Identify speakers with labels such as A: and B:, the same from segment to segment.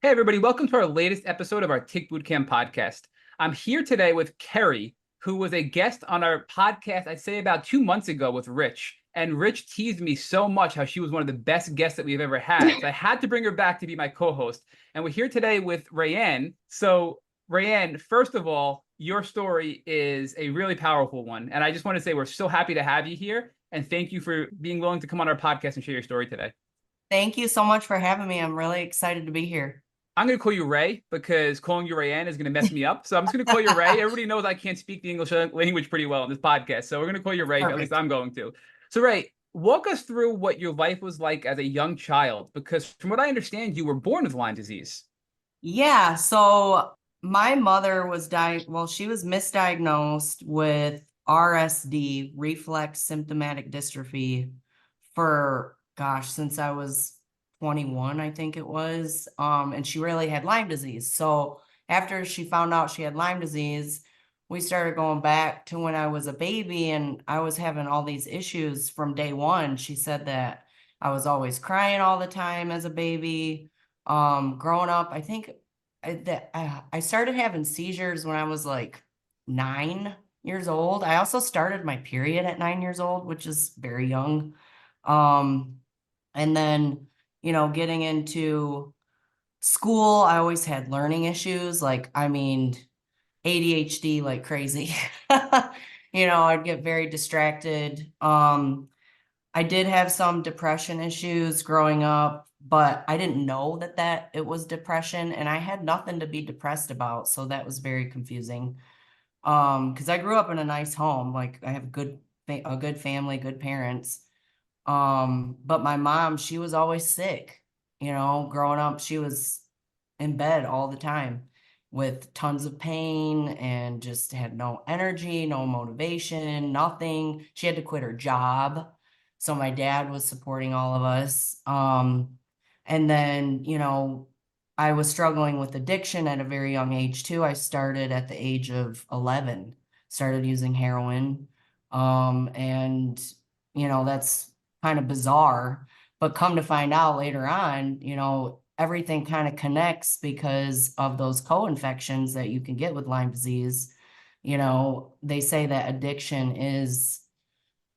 A: Hey, everybody, welcome to our latest episode of our Tick Bootcamp podcast. I'm here today with Kerry, who was a guest on our podcast, I'd say about 2 months ago with Rich. And Rich teased me so much how she was one of the best guests that we've ever had. So I had to bring her back to be my co host. And we're here today with Rayanne. So, Rayanne, first of all, your story is a really powerful one. And I just want to say we're so happy to have you here. And thank you for being willing to come on our podcast and share your story today.
B: Thank you so much for having me. I'm really excited to be here.
A: I'm going to call you Ray because calling you Rayanne is going to mess me up. So I'm just going to call you Ray. Everybody knows I can't speak the English language pretty well in this podcast. So we're going to call you Ray. At least
B: Perfect.
A: I'm going to. So, Ray, walk us through what your life was like as a young child, because from what I understand, you were born with Lyme disease.
B: Yeah, so my mother was she was misdiagnosed with RSD, reflex symptomatic dystrophy, for since I was 21, I think it was. And she really had Lyme disease. So after she found out she had Lyme disease, we started going back to when I was a baby and I was having all these issues from day one. She said that I was always crying all the time as a baby. Growing up, I think I started having seizures when I was like 9 years old. I also started my period at 9 years old, which is very young. Um, and then, getting into school, I always had learning issues. ADHD like crazy. I'd get very distracted. I did have some depression issues growing up, but I didn't know that it was depression, and I had nothing to be depressed about, so that was very confusing. Because I grew up in a nice home, like I have a good family, good parents. But my mom, she was always sick. Growing up, she was in bed all the time with tons of pain and just had no energy, no motivation, nothing. She had to quit her job. So my dad was supporting all of us. And then, I was struggling with addiction at a very young age too. I started at the age of 11, started using heroin. And, that's kind of bizarre. But come to find out later on, everything kind of connects because of those co-infections that you can get with Lyme disease. They say that addiction is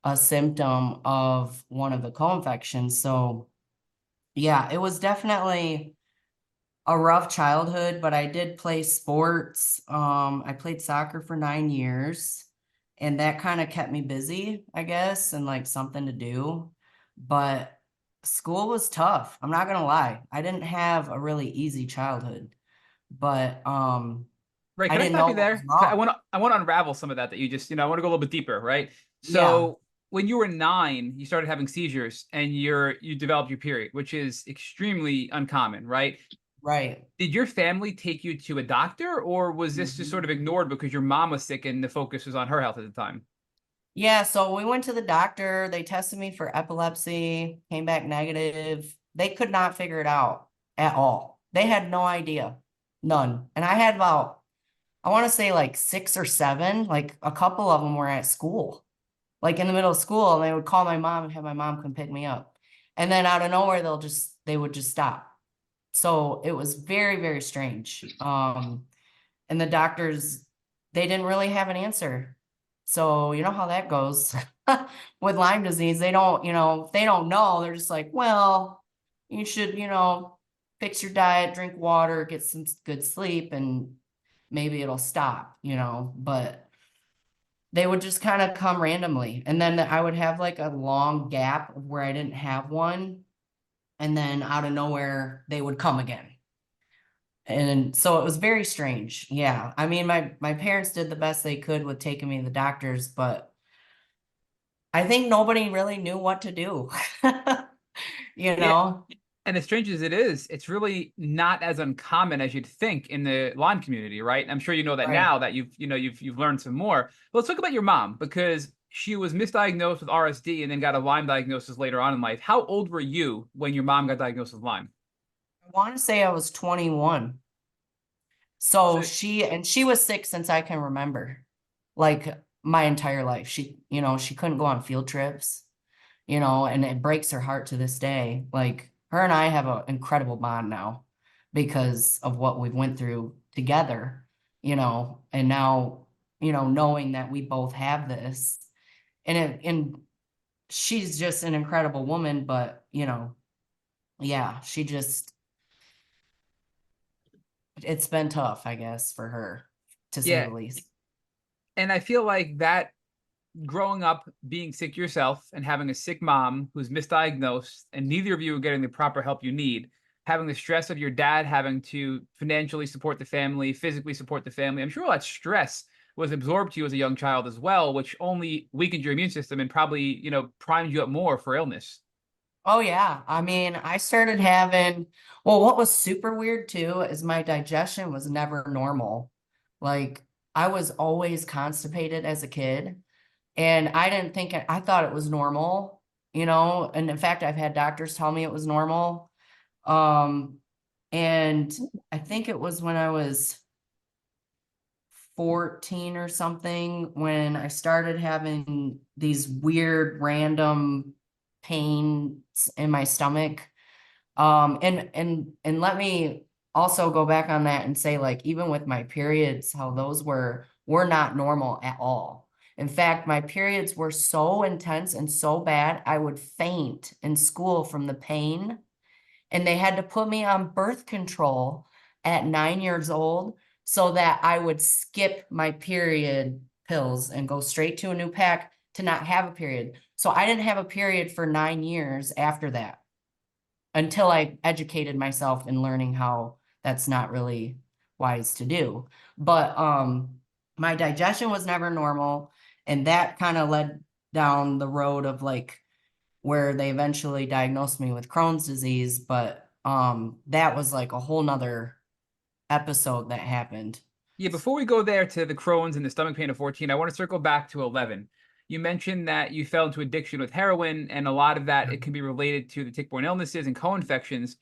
B: a symptom of one of the co-infections. So, yeah, it was definitely a rough childhood, but I did play sports. I played soccer for 9 years, and that kind of kept me busy, I guess, and like something to do. But school was tough. I'm not gonna lie. I didn't have a really easy childhood, but
A: Ray,
B: I
A: can I
B: didn't
A: stop
B: know
A: you
B: what was
A: there? I
B: wrong.
A: want to I want to unravel some of that you just, I want to go a little bit deeper, right?
B: Yeah,
A: So when you were 9, you started having seizures and you developed your period, which is extremely uncommon, right?
B: right.
A: Did your family take you to a doctor, or was this just
B: Mhm.
A: sort of ignored because your mom was sick and the focus was on her health at the time?
B: Yeah, so we went to the doctor. They tested me for epilepsy, came back negative. They could not figure it out at all. They had no idea, none. And I had about, I want to say like six or seven, like a couple of them were at school, like in the middle of school, and they would call my mom and have my mom come pick me up. And then out of nowhere, they would just stop. So it was very, very strange. And the doctors, they didn't really have an answer. So you know how that goes with Lyme disease. They don't know. They're just like, well, you should, fix your diet, drink water, get some good sleep, and maybe it'll stop. But they would just kind of come randomly. And then I would have like a long gap of where I didn't have one. And then out of nowhere, they would come again. And so it was very strange. Yeah. I mean, my parents did the best they could with taking me to the doctors, but I think nobody really knew what to do. You
A: Yeah,
B: know?
A: and as strange as it is, it's really not as uncommon as you'd think in the Lyme community, right? I'm sure you know that
B: Right.
A: now that you've learned some more. But let's talk about your mom because she was misdiagnosed with RSD and then got a Lyme diagnosis later on in life. How old were you when your mom got diagnosed with Lyme?
B: I want to say I was 21.
A: So
B: So she was sick since I can remember, like my entire life. She couldn't go on field trips, and it breaks her heart to this day. Like her and I have an incredible bond now. because of what we went through together, and now, knowing that we both have this, and she's just an incredible woman, but yeah, it's been tough, I guess, for her, to say
A: Yeah.
B: the least.
A: And I feel like that growing up being sick yourself and having a sick mom who's misdiagnosed and neither of you are getting the proper help you need, having the stress of your dad having to financially support the family, physically support the family, I'm sure all that stress was absorbed to you as a young child as well, which only weakened your immune system and probably, primed you up more for illness.
B: Oh yeah. I mean, I started having, well, what was super weird too is my digestion was never normal. Like I was always constipated as a kid, and I didn't think I thought it was normal, and in fact, I've had doctors tell me it was normal. Um, and I think it was when I was 14 or something when I started having these weird random pains in my stomach. And let me also go back on that and say, like, even with my periods, how those were not normal at all. In fact, my periods were so intense and so bad, I would faint in school from the pain. And they had to put me on birth control at 9 years old so that I would skip my period pills and go straight to a new pack to not have a period. So I didn't have a period for 9 years after that until I educated myself in learning how that's not really wise to do. But my digestion was never normal, and that kind of led down the road of like where they eventually diagnosed me with Crohn's disease, but that was like a whole nother episode that happened.
A: Yeah, before we go there to the Crohn's and the stomach pain of 14, I want to circle back to 11. You mentioned that you fell into addiction with heroin, and a lot of that it can be related to the tick-borne illnesses and co-infections.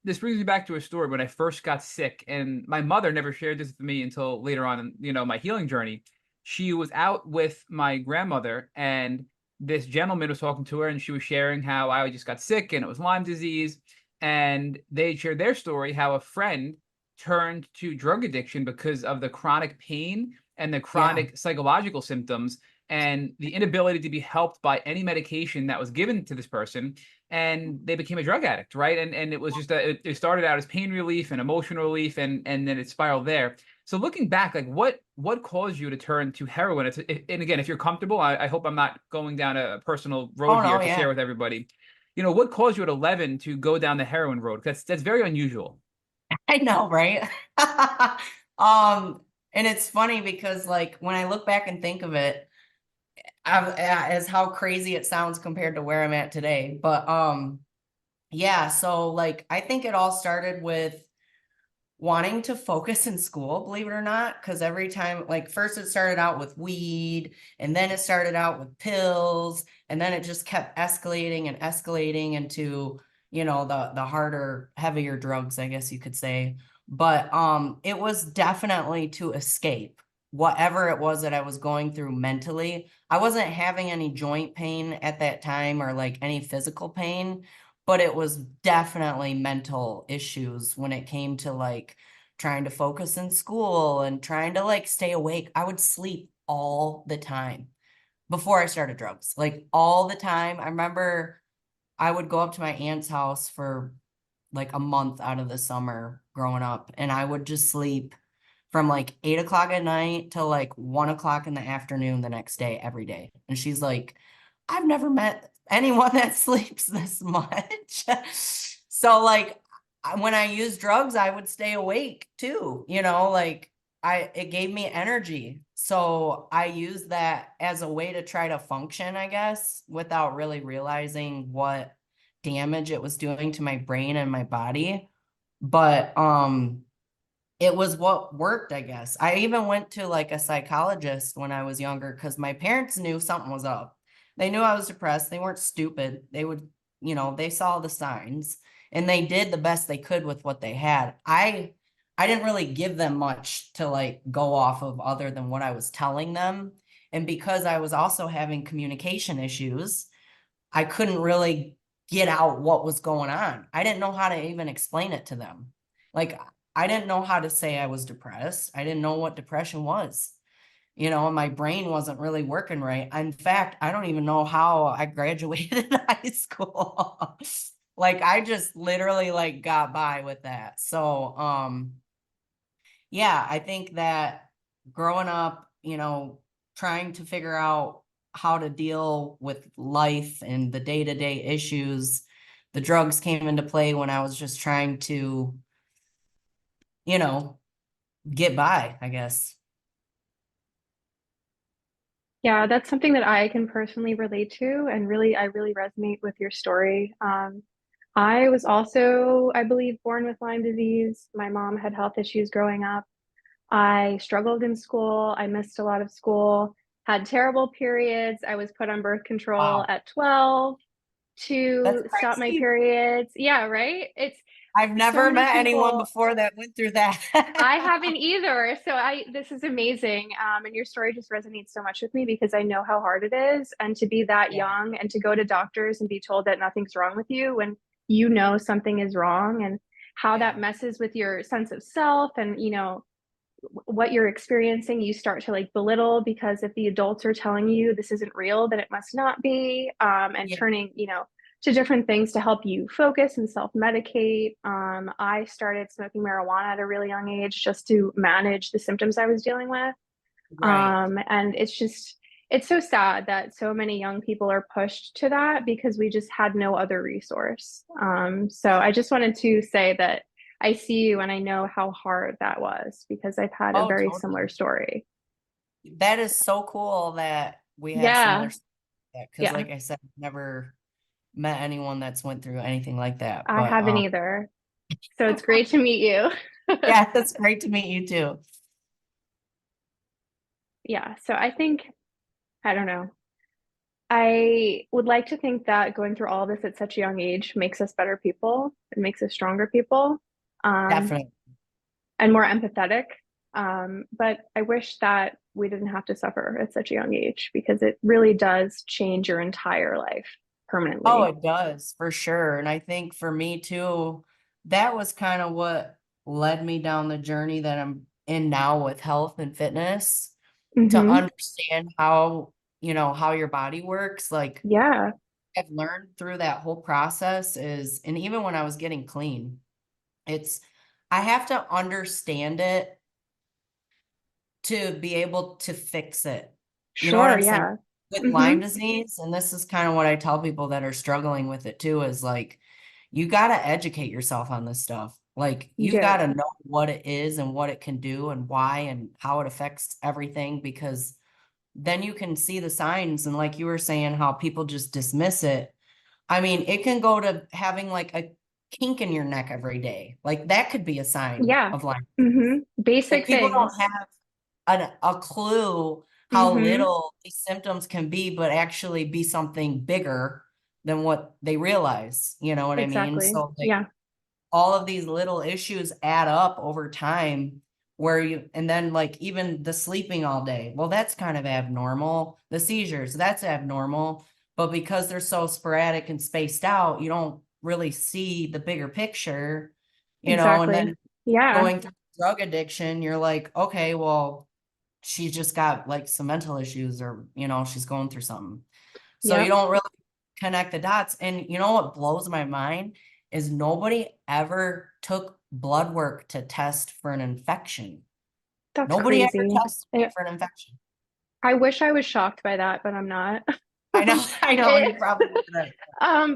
A: This brings me back to a story when I first got sick, and my mother never shared this with me until later on in, my healing journey. She was out with my grandmother, and this gentleman was talking to her, and she was sharing how I just got sick and it was Lyme disease. And they shared their story, how a friend turned to drug addiction because of the chronic pain and the
B: Yeah.
A: chronic psychological symptoms and the inability to be helped by any medication that was given to this person. And they became a drug addict, right? And it was just it started out as pain relief and emotional relief, and then it spiraled there. So looking back, like what caused you to turn to heroin? And again, if you're comfortable, I hope I'm not going down a personal road
B: Oh
A: here
B: no,
A: to share
B: yeah.
A: with everybody. What caused you at 11 to go down the heroin road? That's very unusual.
B: I know, right? Um, and it's funny because like when I look back and think of it, as how crazy it sounds compared to where I'm at today. But yeah, so like I think it all started with wanting to focus in school, believe it or not, because every time, like, first it started out with weed, and then it started out with pills, and then it just kept escalating and escalating into, the harder, heavier drugs, I guess you could say. But it was definitely to escape whatever it was that I was going through mentally. I wasn't having any joint pain at that time or like any physical pain, but it was definitely mental issues when it came to like trying to focus in school and trying to like stay awake. I would sleep all the time before I started drugs, like all the time. I remember I would go up to my aunt's house for like a month out of the summer growing up, and I would just sleep from like 8 o'clock at night till like 1 o'clock in the afternoon the next day, every day. And she's like, I've never met anyone that sleeps this much. So like when I use drugs, I would stay awake too, like it gave me energy. So I used that as a way to try to function, I guess, without really realizing what damage it was doing to my brain and my body. But it was what worked, I guess. I even went to like a psychologist when I was younger because my parents knew something was up. They knew I was depressed. They weren't stupid. They would, they saw the signs and they did the best they could with what they had. I didn't really give them much to like go off of other than what I was telling them. And because I was also having communication issues, I couldn't really get out what was going on. I didn't know how to even explain it to them. Like, I didn't know how to say I was depressed. I didn't know what depression was. And my brain wasn't really working right. In fact, I don't even know how I graduated high school. Like, I just literally like got by with that. So, yeah, I think that growing up, trying to figure out how to deal with life and the day-to-day issues, the drugs came into play when I was just trying to, you know, get by, I guess.
C: Yeah, that's something that I can personally relate to, and really, I really resonate with your story. I was also, I believe, born with Lyme disease. My mom had health issues growing up. I struggled in school. I missed a lot of school, had terrible periods. I was put on birth control
B: Wow.
C: at 12
B: That's
C: to stop my
B: crazy.
C: periods. Yeah, right? It's
B: I've
C: so
B: never
C: many
B: met anyone
C: people.
B: before that went through that.
C: I haven't either. So this is amazing. And your story just resonates so much with me because I know how hard it is. And to be that
B: Yeah,
C: young and to go to doctors and be told that nothing's wrong with you when you know something is wrong, and how that
B: yeah,
C: messes with your sense of self, and what you're experiencing, you start to like belittle because if the adults are telling you this isn't real, then it must not be. And
B: yeah.
C: turning, to different things to help you focus and self-medicate. I started smoking marijuana at a really young age just to manage the symptoms I was dealing with.
B: Right.
C: And it's so sad that so many young people are pushed to that because we just had no other resource. So I just wanted to say that I see you and I know how hard that was because I've had a
B: Oh,
C: very
B: totally.
C: similar story.
B: That is so cool that we have similar
C: Yeah,
B: stuff like that. Because,
C: yeah,
B: like I said, I've never met anyone that's went through anything like that.
C: I
B: But
C: haven't either. So it's great to meet you.
B: yeah, it's great to meet you too.
C: Yeah, so I think, I don't know. I would like to think that going through all of this at such a young age makes us better people. It makes us stronger people. Um,
B: Definitely.
C: and more empathetic. But I wish that we didn't have to suffer at such a young age because it really does change your entire life
B: Oh,
C: permanently.
B: it does for sure. And I think for me too, that was kind of what led me down the journey that I'm in now with health and fitness to
C: Hmm.
B: understand how your body works. Like
C: Yeah,
B: I've learned through that whole process and even when I was getting clean, it's, I have to understand it to be able to fix it. You know what
C: sure.
B: I'm saying?
C: Yeah.
B: With
C: Hmm.
B: Lyme disease, and this is kind of what I tell people that are struggling with it too, is like, you got to educate yourself on this stuff. Like,
C: You
B: you got
C: do.
B: to know what it is and what it can do and why and how it affects everything, because then you can see the signs. And like you were saying, how people just dismiss it. I mean, it can go to having like a kink in your neck every day. Like, that could be a sign
C: Yeah.
B: of Lyme disease.
C: Hmm.
B: Like,
C: Basic
B: people don't
C: things.
B: have a clue how
C: Hmm.
B: little these symptoms can be, but actually be something bigger than what they realize. You know what I mean?
C: Exactly.
B: So like
C: Yeah.
B: all of these little issues add up over time and then like even the sleeping all day, well, that's kind of abnormal. The seizures, that's abnormal. But because they're so sporadic and spaced out, you don't really see the bigger picture, and
C: Exactly.
B: then
C: Yeah.
B: going through drug addiction, you're like, okay, well, she's just got like some mental issues or, she's going through something. So you
C: Yep.
B: don't really connect the dots. And you know what blows my mind is nobody ever took blood work to test for an infection.
C: That's
B: Nobody ever
C: crazy.
B: tested me for an infection.
C: I wish I was shocked by that, but I'm not.
B: I know, I know,
C: It,
B: you probably did.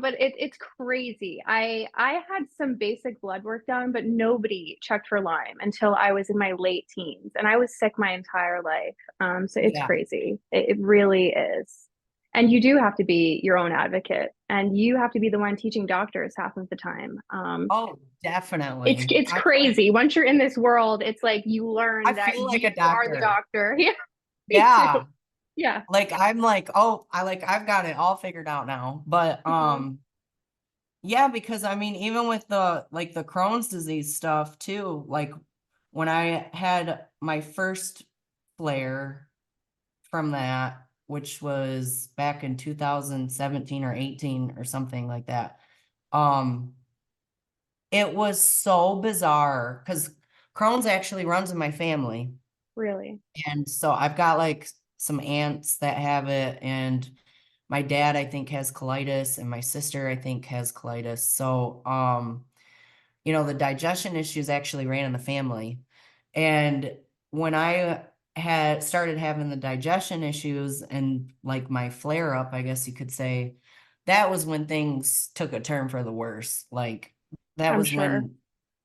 C: but it's crazy. I had some basic blood work done, but nobody checked for Lyme until I was in my late teens, and I was sick my entire life. So it's
B: Yeah.
C: crazy. It really is. And you do have to be your own advocate, and you have to be the one teaching doctors half of the time.
B: Oh,
C: It's
B: definitely.
C: it's crazy. Once you're in this world, it's like you
B: I
C: learn that
B: feel like
C: you
B: a
C: are the
B: doctor.
C: doctor. Yeah, me too.
B: Yeah.
C: Yeah.
B: Like I'm like, oh, I've got it all figured out now. But
C: Mhm.
B: yeah, because I mean, even with the Crohn's disease stuff too, like when I had my first flare from that, which was back in 2017 or 18 or something like that. Um, It was so bizarre because Crohn's actually runs in my family.
C: Really?
B: And so I've got like some aunts that have it, and my dad, I think, has colitis, and my sister, I think, has colitis. So, the digestion issues actually ran in the family. And when I had started having the digestion issues and like my flare up, I guess you could say, that was when things took a turn for the worse. Like that
C: I'm
B: was
C: sure.
B: when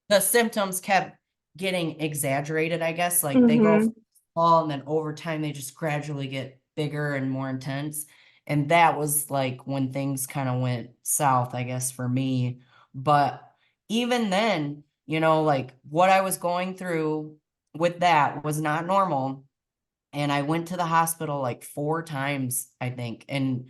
B: the symptoms kept getting exaggerated, I guess. Like they go
C: Mm-hmm.
B: from small and then over time they just gradually get bigger and more intense. And that was like when things kind of went south, I guess, for me. But even then, like what I was going through with that was not normal. And I went to the hospital like 4 times, I think, and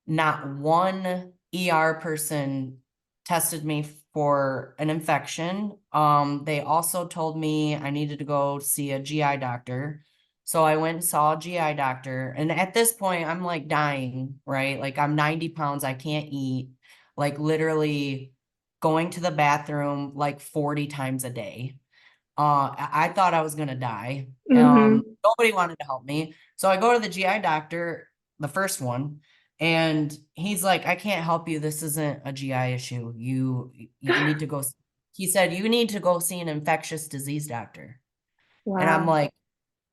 B: not one ER person tested me for an infection. They also told me I needed to go see a GI doctor. So I went and saw a GI doctor. And at this point, I'm like dying, right? Like I'm 90 pounds, I can't eat, like literally going to the bathroom like 40 times a day. I thought I was gonna die.
C: Mm-hmm.
B: Nobody wanted to help me. So I go to the GI doctor, the first one, and he's like, I can't help you. This isn't a GI issue. You need to go. He said, you need to go see an infectious disease doctor. And I'm
C: Wow.
B: like,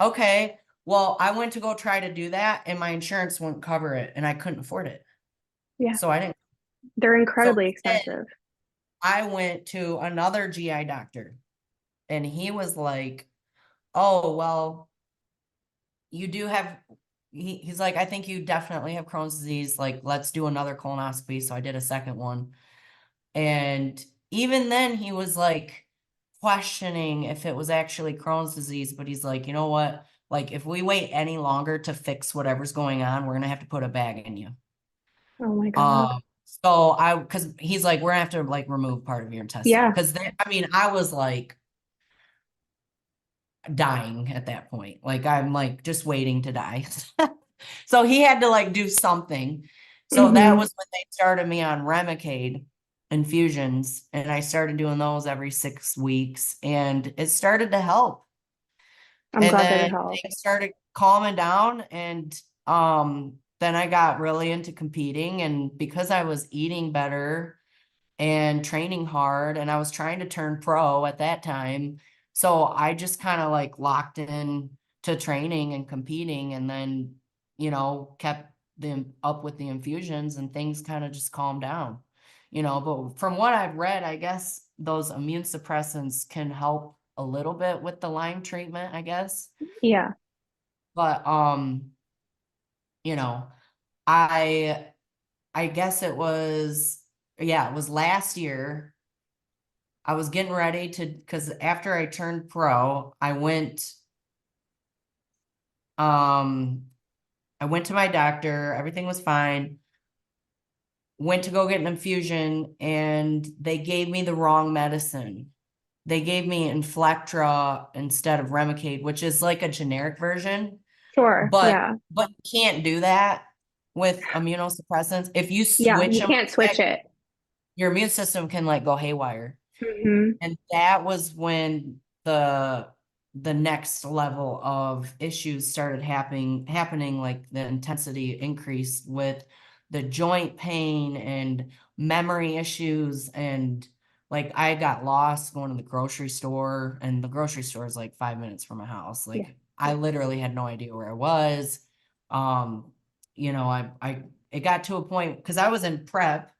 B: okay. Well, I went to go try to do that, and my insurance wouldn't cover it, and I couldn't afford it.
C: Yeah.
B: So I didn't.
C: They're
B: So
C: incredibly
B: instead,
C: expensive.
B: I went to another GI doctor, and he was like, oh, well, you do have, he's like, I think you definitely have Crohn's disease. Like, let's do another colonoscopy. So I did a second one. And even then, he was like questioning if it was actually Crohn's disease. But he's like, you know what? Like, if we wait any longer to fix whatever's going on, we're going to have to put a bag in you.
C: Oh my God.
B: Um, because he's like, we're gonna have to like remove part of your intestine.
C: Yeah.
B: Because I mean, I was like dying at that point. Like I'm like just waiting to die. So he had to like do something. So that
C: Mm-hmm.
B: was when they started me on Remicade infusions, and I started doing those every 6 weeks, and it started to help.
C: I'm
B: And
C: glad that it
B: then
C: helped.
B: things started calming down, and then I got really into competing, and because I was eating better and training hard, and I was trying to turn pro at that time. So I just kind of like locked in to training and competing, and then, kept them up with the infusions, and things kind of just calmed down. But from what I've read, I guess those immune suppressants can help a little bit with the Lyme treatment, I guess.
C: Yeah.
B: But you know, I I guess it was, yeah, it was last year. I was getting ready to, because after I turned pro, um, I went to my doctor, everything was fine. Went to go get an infusion, and they gave me the wrong medicine. They gave me Inflectra instead of Remicade, which is like a generic version,
C: Sure.
B: but
C: Yeah.
B: you can't do that with immunosuppressants. If you
C: Yeah.
B: switch
C: You
B: them
C: can't
B: like that,
C: switch it.
B: your immune system can like go haywire.
C: Mm-hmm.
B: And that was when the next level of issues started happening, like the intensity increased with the joint pain and memory issues, and like I got lost going to the grocery store, and the grocery store is like 5 minutes from my house.
C: Yeah.
B: Like I literally had no idea where I was. Um, I it got to a point because I was in prep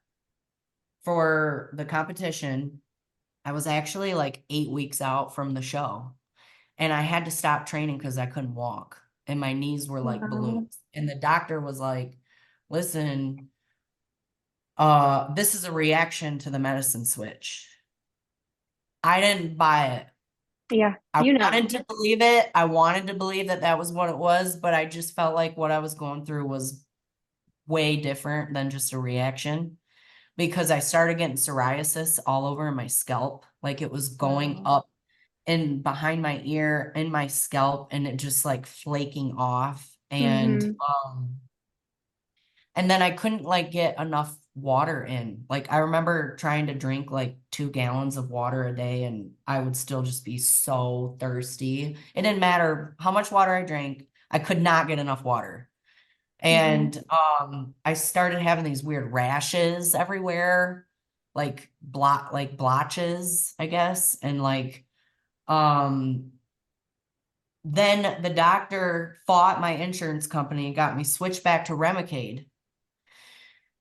B: for the competition. I was actually like 8 weeks out from the show, and I had to stop training because I couldn't walk and my knees were like
C: Wow.
B: balloons. And the doctor was like, listen, this is a reaction to the medicine switch. I didn't buy it.
C: Yeah.
B: I
C: You
B: wanted
C: know.
B: to believe it. I wanted to believe that that was what it was, but I just felt like what I was going through was way different than just a reaction, because I started getting psoriasis all over my scalp. Like it was going
C: Wow.
B: up and behind my ear and my scalp, and it just like flaking off.
C: Mm-hmm.
B: And then I couldn't like get enough water in. Like I remember trying to drink like 2 gallons of water a day and I would still just be so thirsty. It didn't matter how much water I drank, I could not get enough water. And I started having these weird rashes everywhere, like blotches, I guess. And like then the doctor fought my insurance company and got me switched back to Remicade.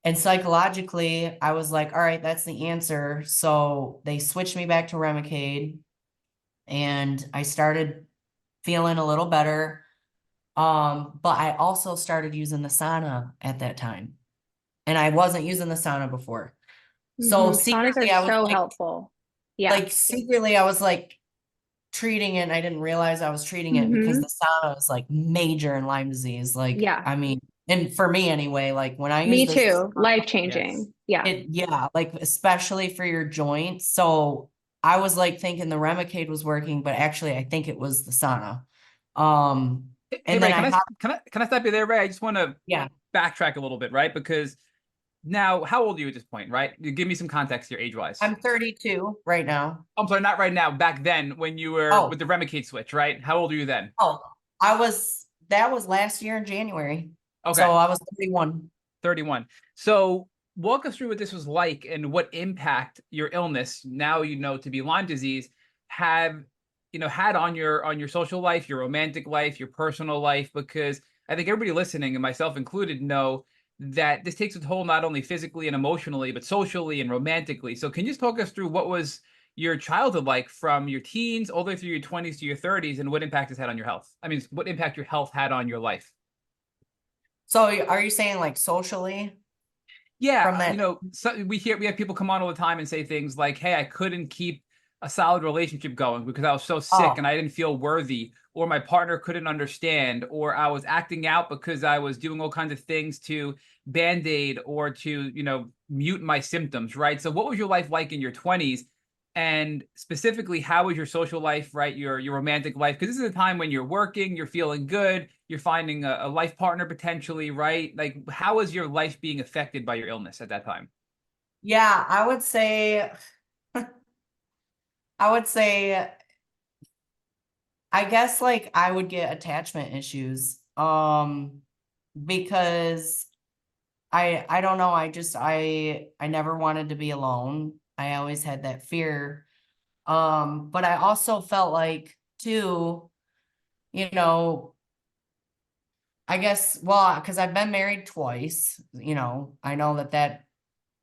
B: And psychologically, I was like, all right, that's the answer. So they switched me back to Remicade and I started feeling a little better. But I also started using the sauna at that time. And I wasn't using the sauna before. So
C: Saunas are
B: secretly I was
C: so helpful. Yeah.
B: secretly I was like treating it and I didn't realize I was treating it because the sauna is like major in Lyme disease. Like,
C: Yeah.
B: I mean, and for me anyway, like when I use
C: Me
B: this,
C: too. Life
A: Yes.
C: changing. Yeah.
B: yeah, like especially for your joints. So I was like thinking the Remicade was working, but actually I think it was the sauna.
A: Hey,
B: And then
A: Ray,
B: I have,
A: can I stop you there, Ray? I just want to
B: yeah,
A: backtrack a little bit, right? Because now, how old are you at this point, right? You give me some context here, age-wise.
B: I'm 32 right now.
A: I'm sorry, not right now. Back then, when you were with
B: Oh,
A: the Remicade switch, right? How old are you then?
B: oh, that was last year in January. So
A: Okay,
B: I was 31.
A: 31. So walk us through what this was like and what impact your illness, now you know to be Lyme disease, have had on your social life, your romantic life, your personal life, because I think everybody listening, and myself included, know that this takes a toll not only physically and emotionally, but socially and romantically. So can you just talk us through what was your childhood like from your teens all the way through your 20s to your 30s and what impact it's had on your health? I mean, what impact your health had on your life?
B: So are you saying like socially from
A: Yeah,
B: that?
A: so we have people come on all the time and say things like, "Hey, I couldn't keep a solid relationship going because I was so sick
B: Oh,
A: and I didn't feel worthy, or my partner couldn't understand, or I was acting out because I was doing all kinds of things to band-aid or to, mute my symptoms," right? So what was your life like in your 20s? And specifically, how was your social life, right? Your romantic life? Because this is a time when you're working, you're feeling good, you're finding a life partner potentially, right? Like, how is your life being affected by your illness at that time?
B: yeah, I would say, I guess like I would get attachment issues. Because I don't know, I never wanted to be alone. I always had that fear. But I also felt like too, you know, I guess, well, because I've been married twice, I know that that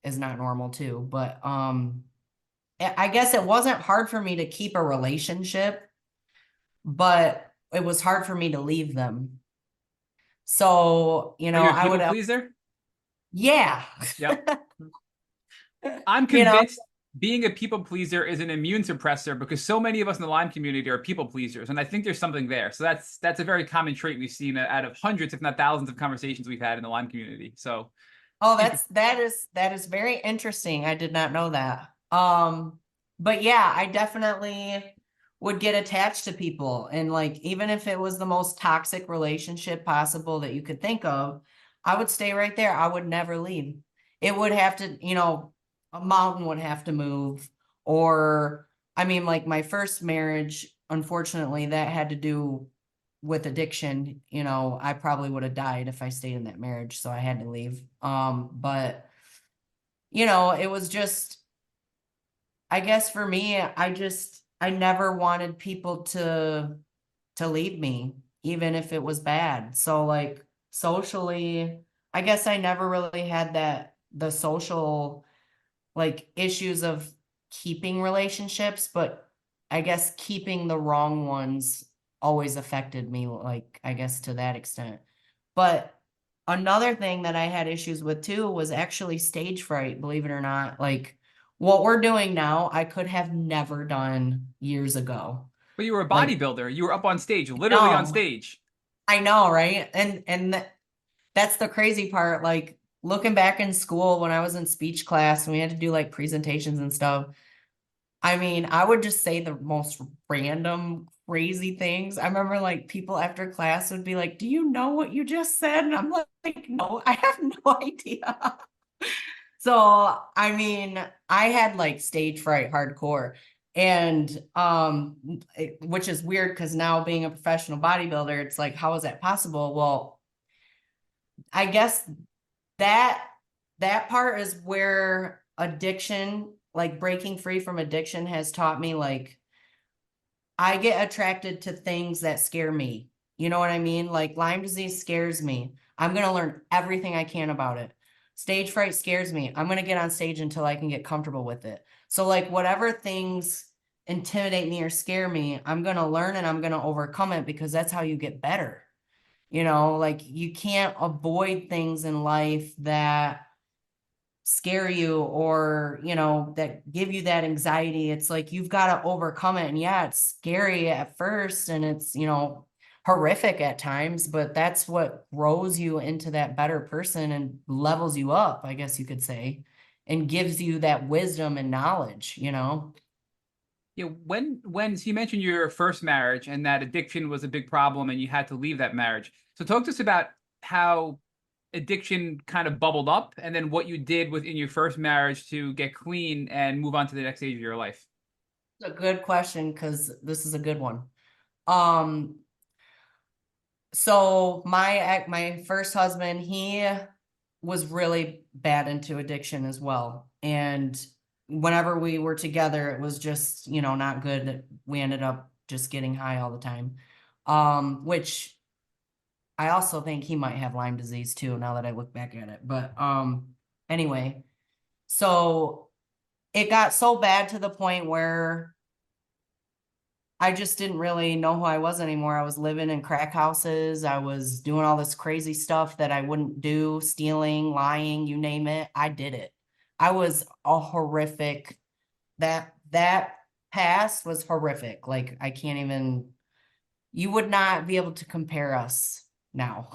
B: is not normal too, but I guess it wasn't hard for me to keep a relationship, but it was hard for me to leave them. So,
A: Are you a
B: I
A: people
B: would,
A: pleaser?
B: yeah,
A: Yep. I'm
B: you know,
A: convinced being a people pleaser is an immune suppressor because so many of us in the Lyme community are people pleasers, and I think there's something there. So that's a very common trait we've seen out of hundreds, if not thousands, of conversations we've had in the Lyme community. So,
B: oh,
A: inter-
B: that is very interesting. I did not know that. But yeah, I definitely would get attached to people. And like, even if it was the most toxic relationship possible that you could think of, I would stay right there. I would never leave. It would have to, a mountain would have to move. Or, I mean, like my first marriage, unfortunately, that had to do with addiction. I probably would have died if I stayed in that marriage. So I had to leave. But it was just, I guess for me, I never wanted people to leave me, even if it was bad. So like socially, I guess I never really had the social like issues of keeping relationships, but I guess keeping the wrong ones always affected me, like I guess to that extent. But another thing that I had issues with too was actually stage fright, believe it or not. Like what we're doing now, I could have never done years ago.
A: but you were a
B: Like,
A: bodybuilder. You were up on stage, literally on
B: no,
A: stage.
B: I know, right? And that's the crazy part. Like looking back in school when I was in speech class and we had to do like presentations and stuff. I mean, I would just say the most random, crazy things. I remember like people after class would be like, "Do you know what you just said?" And I'm like, "No, I have no idea." So, I mean, I had like stage fright hardcore. And which is weird because now being a professional bodybuilder, it's like, how is that possible? Well, I guess that that part is where addiction, like breaking free from addiction, has taught me like I get attracted to things that scare me. You know what I mean? Like Lyme disease scares me. I'm going to learn everything I can about it. Stage fright scares me. I'm going to get on stage until I can get comfortable with it. So like whatever things intimidate me or scare me, I'm going to learn and I'm going to overcome it because that's how you get better. You know, like you can't avoid things in life that scare you or, you know, that give you that anxiety. It's like you've got to overcome it. And yeah, it's scary at first and it's, you know, horrific at times, but that's what grows you into that better person and levels you up, I guess you could say, and gives you that wisdom and knowledge, you know?
A: Yeah, so you mentioned your first marriage and that addiction was a big problem and you had to leave that marriage. So talk to us about how addiction kind of bubbled up and then what you did within your first marriage to get clean and move on to the next stage of your life.
B: It's a good question because this is a good one. Um, so my first husband, he was really bad into addiction as well. And whenever we were together, it was just, you know, not good. We ended up just getting high all the time. Which I also think he might have Lyme disease too, now that I look back at it. But anyway, so it got so bad to the point where I just didn't really know who I was anymore. I was living in crack houses. I was doing all this crazy stuff that I wouldn't do, stealing, lying, you name it. I did it. I was a horrific, that past was horrific. Like I can't even, you would not be able to compare us now.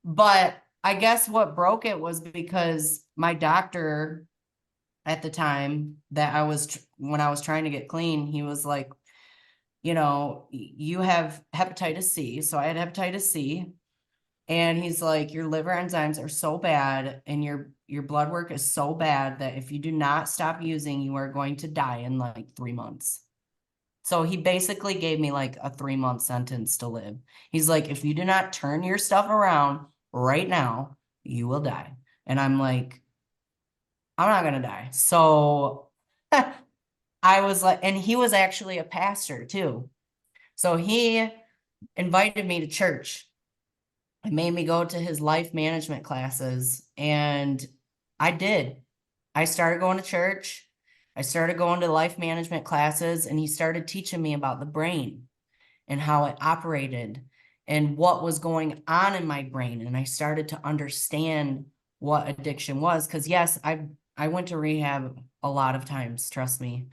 B: But I guess what broke it was because my doctor at the time that when I was trying to get clean, he was like, you know, you have hepatitis C. So I had hepatitis C. And he's like, your liver enzymes are so bad and your blood work is so bad that if you do not stop using, you are going to die in like 3 months. So he basically gave me like a 3-month sentence to live. He's like, if you do not turn your stuff around right now, you will die. And I'm like, I'm not gonna die. So I was like, and he was actually a pastor too. So he invited me to church and made me go to his life management classes. And I did. I started going to church. I started going to life management classes, and he started teaching me about the brain and how it operated and what was going on in my brain. And I started to understand what addiction was. Because yes, I went to rehab a lot of times, trust me.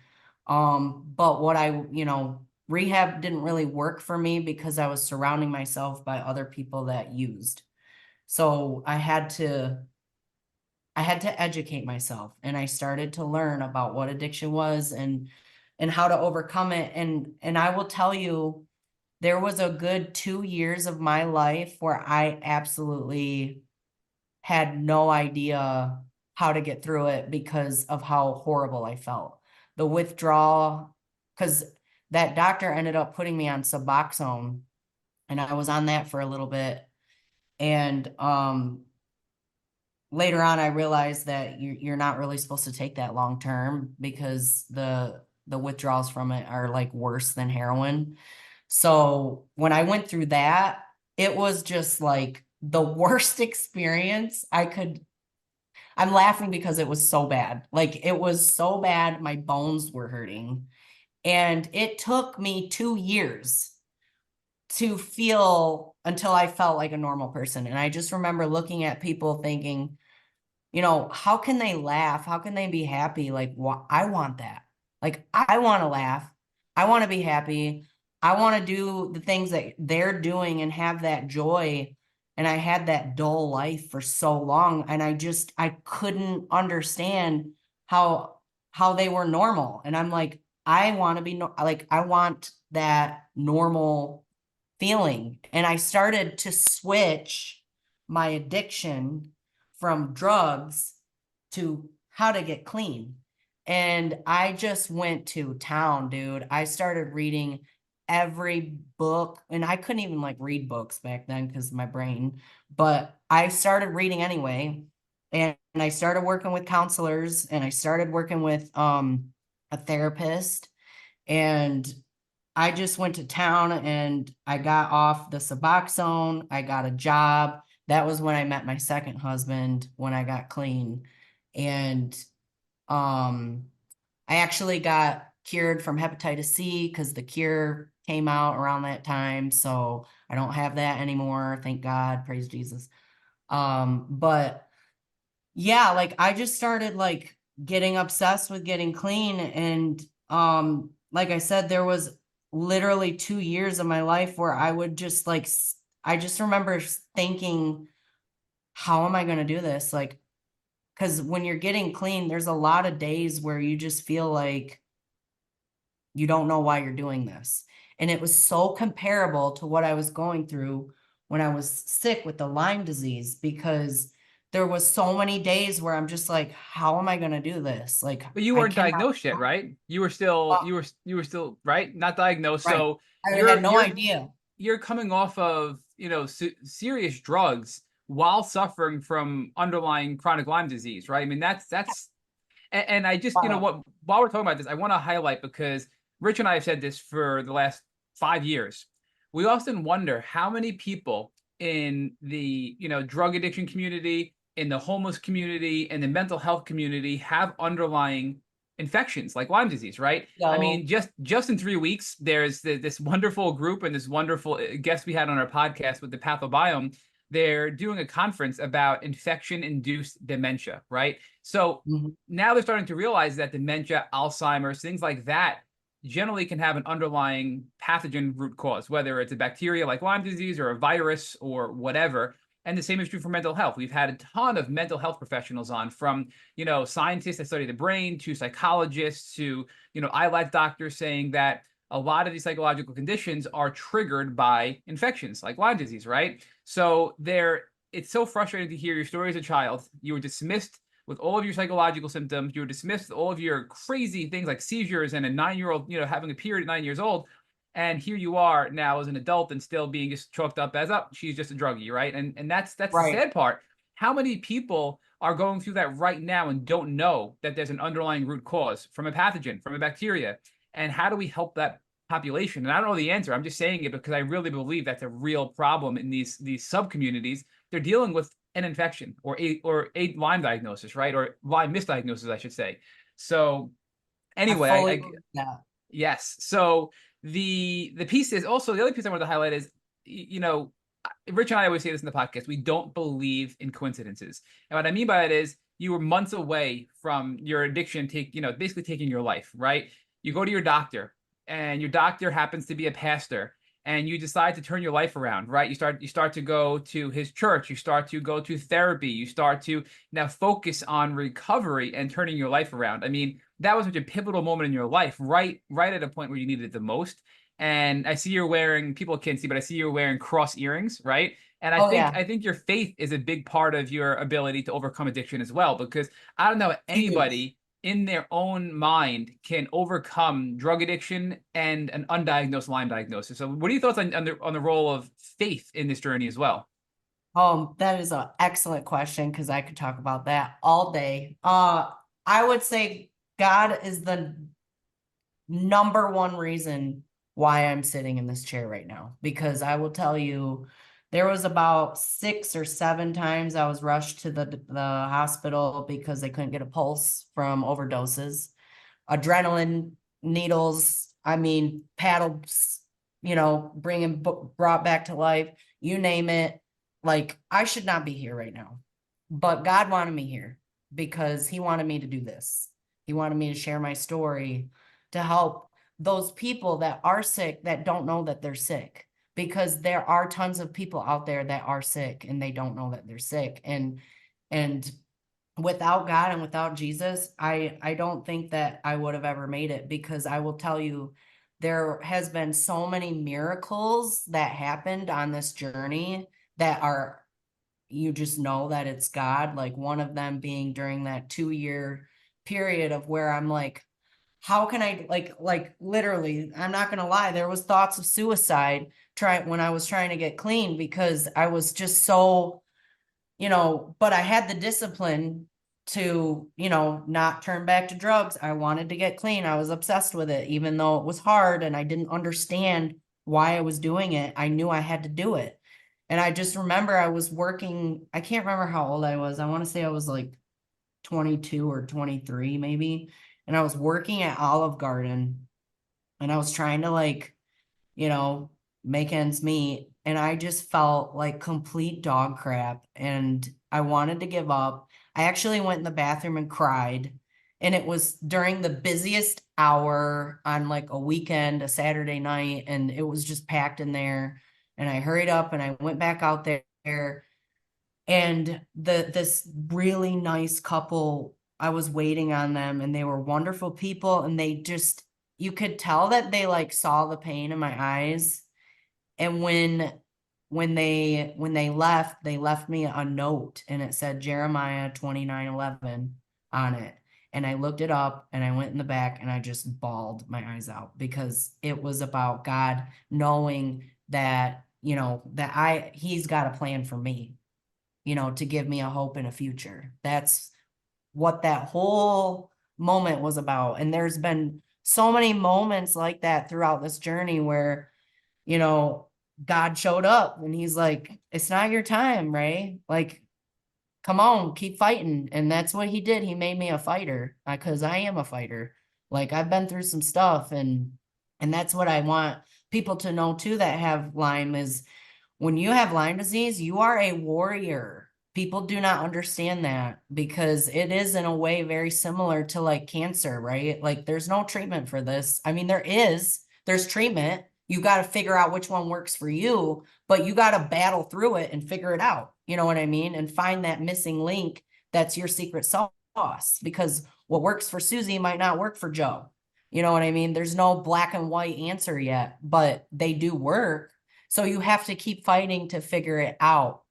B: But what rehab didn't really work for me because I was surrounding myself by other people that used. So I had to educate myself, and I started to learn about what addiction was and how to overcome it. And I will tell you, there was a good 2 years of my life where I absolutely had no idea how to get through it because of how horrible I felt. The withdrawal, because that doctor ended up putting me on Suboxone, and I was on that for a little bit. And later on, I realized that you're not really supposed to take that long term because the withdrawals from it are like worse than heroin. So when I went through that, it was just like the worst experience I could. I'm laughing because it was so bad. Like it was so bad, my bones were hurting. And it took me 2 years to feel until I felt like a normal person. And I just remember looking at people thinking, you know, how can they laugh? How can they be happy? Like, I want that. Like, I want to laugh. I want to be happy. I want to do the things that they're doing and have that joy. And I had that dull life for so long, and I couldn't understand how they were normal. And I'm like, I want to be like, I want that normal feeling. And I started to switch my addiction from drugs to how to get clean. And I just went to town, dude. I started reading every book, and I couldn't even like read books back then because of my brain, but I started reading anyway. And I started working with counselors, and I started working with a therapist, and I just went to town and I got off the Suboxone. I got a job. That was when I met my second husband, when I got clean. And um, I actually got cured from hepatitis C because the cure came out around that time. So I don't have that anymore. Thank God. Praise Jesus. But yeah, like I just started like getting obsessed with getting clean. And like I said, there was literally 2 years of my life where I would just like, I just remember thinking, how am I going to do this? Like, because when you're getting clean, there's a lot of days where you just feel like you don't know why you're doing this. And it was so comparable to what I was going through when I was sick with the Lyme disease, because there was so many days where I'm just like, how am I going to do this? Like,
A: But you
B: I
A: weren't
B: cannot.
A: diagnosed yet, right? You were still right, not diagnosed.
B: Right.
A: So
B: I
A: you're
B: had no
A: you're
B: idea.
A: you're coming off of serious drugs while suffering from underlying chronic Lyme disease, right? I mean that's and I just
B: Wow.
A: what while we're talking about this, I want to highlight, because Rich and I have said this for the last 5 years. We often wonder how many people in the drug addiction community, in the homeless community, in the mental health community have underlying infections like Lyme disease, right? I
B: So,
A: mean, just in 3 weeks, there's this wonderful group and this wonderful guest we had on our podcast with the Pathobiome. They're doing a conference about infection-induced dementia, right? So
B: mhm.
A: now they're starting to realize that dementia, Alzheimer's, things like that generally can have an underlying pathogen root cause, whether it's a bacteria like Lyme disease or a virus or whatever. And the same is true for mental health. We've had a ton of mental health professionals on, from scientists that study the brain to psychologists to eyelash doctors, saying that a lot of these psychological conditions are triggered by infections like Lyme disease, right? So it's so frustrating to hear your story as a child. You were dismissed with all of your psychological symptoms. You were dismissed with all of your crazy things like seizures and a 9-year-old, having a period at 9 years old. And here you are now as an adult and still being just chalked up as, oh, she's just a druggie, right? And that's the
B: Right.
A: sad part. How many people are going through that right now and don't know that there's an underlying root cause from a pathogen, from a bacteria? And how do we help that population? And I don't know the answer. I'm just saying it because I really believe that's a real problem in these sub communities. They're dealing with an infection or a Lyme diagnosis, right? Or Lyme misdiagnosis, I should say. So
B: I
A: anyway,
B: fully
A: I
B: believe that.
A: yes. So the piece is also, the other piece I wanted to highlight is, Rich and I always say this in the podcast. We don't believe in coincidences, and what I mean by that is you were months away from your addiction, basically taking your life, right? You go to your doctor, and your doctor happens to be a pastor, and you decide to turn your life around, right? You start to go to his church, you start to go to therapy, you start to now focus on recovery and turning your life around. I mean, that was such a pivotal moment in your life, right at a point where you needed it the most. And I see you're wearing, people can't see, but I see you're wearing cross earrings, right? And I
B: Oh,
A: think
B: yeah.
A: I think your faith is a big part of your ability to overcome addiction as well, because I don't know
B: Huge.
A: anybody in their own mind can overcome drug addiction and an undiagnosed Lyme diagnosis. So what are your thoughts on the role of faith in this journey as well?
B: That is an excellent question, because I could talk about that all day. I would say God is the number one reason why I'm sitting in this chair right now, because I will tell you, there was about 6 or 7 times I was rushed to the hospital because they couldn't get a pulse from overdoses, adrenaline needles, I mean, paddles, brought back to life, you name it. Like, I should not be here right now, but God wanted me here because he wanted me to do this. He wanted me to share my story, to help those people that are sick that don't know that they're sick, because there are tons of people out there that are sick and they don't know that they're sick. And without God and without Jesus, I don't think that I would have ever made it, because I will tell you, there has been so many miracles that happened on this journey that are, you just know that it's God. Like one of them being during that 2-year period of where I'm like, how can I like literally, I'm not gonna lie, there was thoughts of suicide when I was trying to get clean because I was just so, but I had the discipline to, not turn back to drugs. I wanted to get clean. I was obsessed with it, even though it was hard and I didn't understand why I was doing it. I knew I had to do it. And I just remember I was working, I can't remember how old I was. I want to say I was like 22 or 23 maybe. And I was working at Olive Garden and I was trying to you know, make ends meet. And I just felt like complete dog crap and I wanted to give up. I actually went in the bathroom and cried. And it was during the busiest hour on like a weekend, a Saturday night, and it was just packed in there. And I hurried up and I went back out there. And this really nice couple, I was waiting on them and they were wonderful people. And they just, you could tell that they like saw the pain in my eyes. And when they left me a note and it said Jeremiah 29:11 on it. And I looked it up and I went in the back and I just bawled my eyes out because it was about God knowing that, he's got a plan for me, to give me a hope and a future. That's what that whole moment was about. And there's been so many moments like that throughout this journey where, God showed up and he's like, it's not your time, Ray. Like, come on, keep fighting. And that's what he did. He made me a fighter because I am a fighter. Like I've been through some stuff and that's what I want people to know too that have Lyme is when you have Lyme disease, you are a warrior. People do not understand that because it is in a way very similar to like cancer, right? Like there's no treatment for this. I mean, there's treatment. You got to figure out which one works for you, but you got to battle through it and figure it out. You know what I mean? And find that missing link that's your secret sauce because what works for Susie might not work for Joe. You know what I mean? There's no black and white answer yet, but they do work. So you have to keep fighting to figure it out,